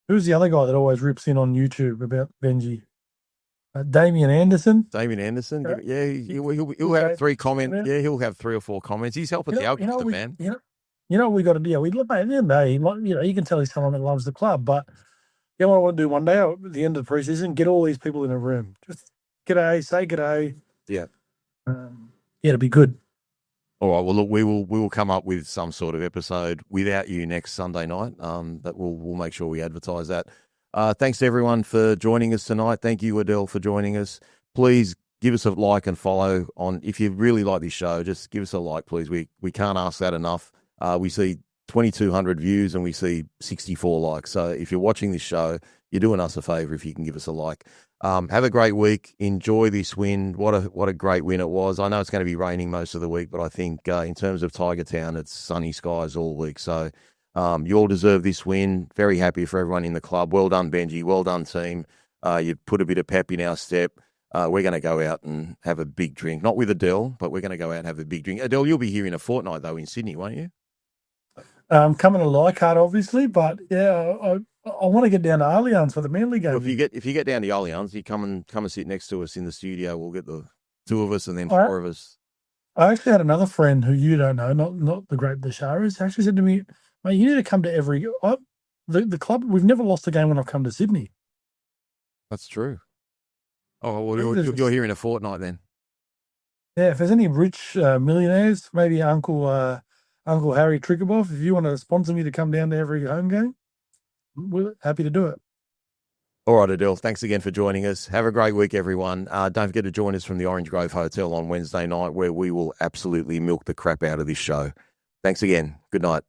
Who's the other guy that always rips in on YouTube about Benji? Damien Anderson. He'll have 3 comments. Yeah, he'll have 3 or 4 comments. He's helping the algorithm, man. You know what we got to do? At the end of the day, you can tell he's someone that loves the club, but what I want to do one day at the end of the preseason, get all these people in a room. Just g'day, say g'day. Yeah. It'll be good. All right. Well, look, we will come up with some sort of episode without you next Sunday night. That we'll make sure we advertise that. Thanks to everyone for joining us tonight. Thank you, Adel, for joining us. Please give us a like and follow on. If you really like this show, just give us a like, please. We can't ask that enough. We see 2,200 views and we see 64 likes. So if you're watching this show, you're doing us a favour if you can give us a like. Have a great week. Enjoy this win. What a great win it was. I know it's going to be raining most of the week, but I think in terms of Tiger Town, it's sunny skies all week. So you all deserve this win. Very happy for everyone in the club. Well done, Benji. Well done, team. You put a bit of pep in our step. We're going to go out and have a big drink. Not with Adel, but we're going to go out and have a big drink. Adel, you'll be here in a fortnight, though, in Sydney, won't you? Coming to Leichhardt, obviously, but I want to get down to Allianz for the Manly game. Well, if you get down to Allianz, you come and sit next to us in the studio. We'll get the 2 of us and then 4 of us. I actually had another friend who you don't know, not the great Basharas, actually said to me, mate, you need to come to every the club. We've never lost a game when I've come to Sydney. That's true. Oh, well, you're here in a fortnight then. Yeah, if there's any rich millionaires, maybe Uncle Harry Trickerboff, if you want to sponsor me to come down to every home game, we're happy to do it. All right, Adel, thanks again for joining us. Have a great week, everyone. Don't forget to join us from the Orange Grove Hotel on Wednesday night, where we will absolutely milk the crap out of this show. Thanks again. Good night.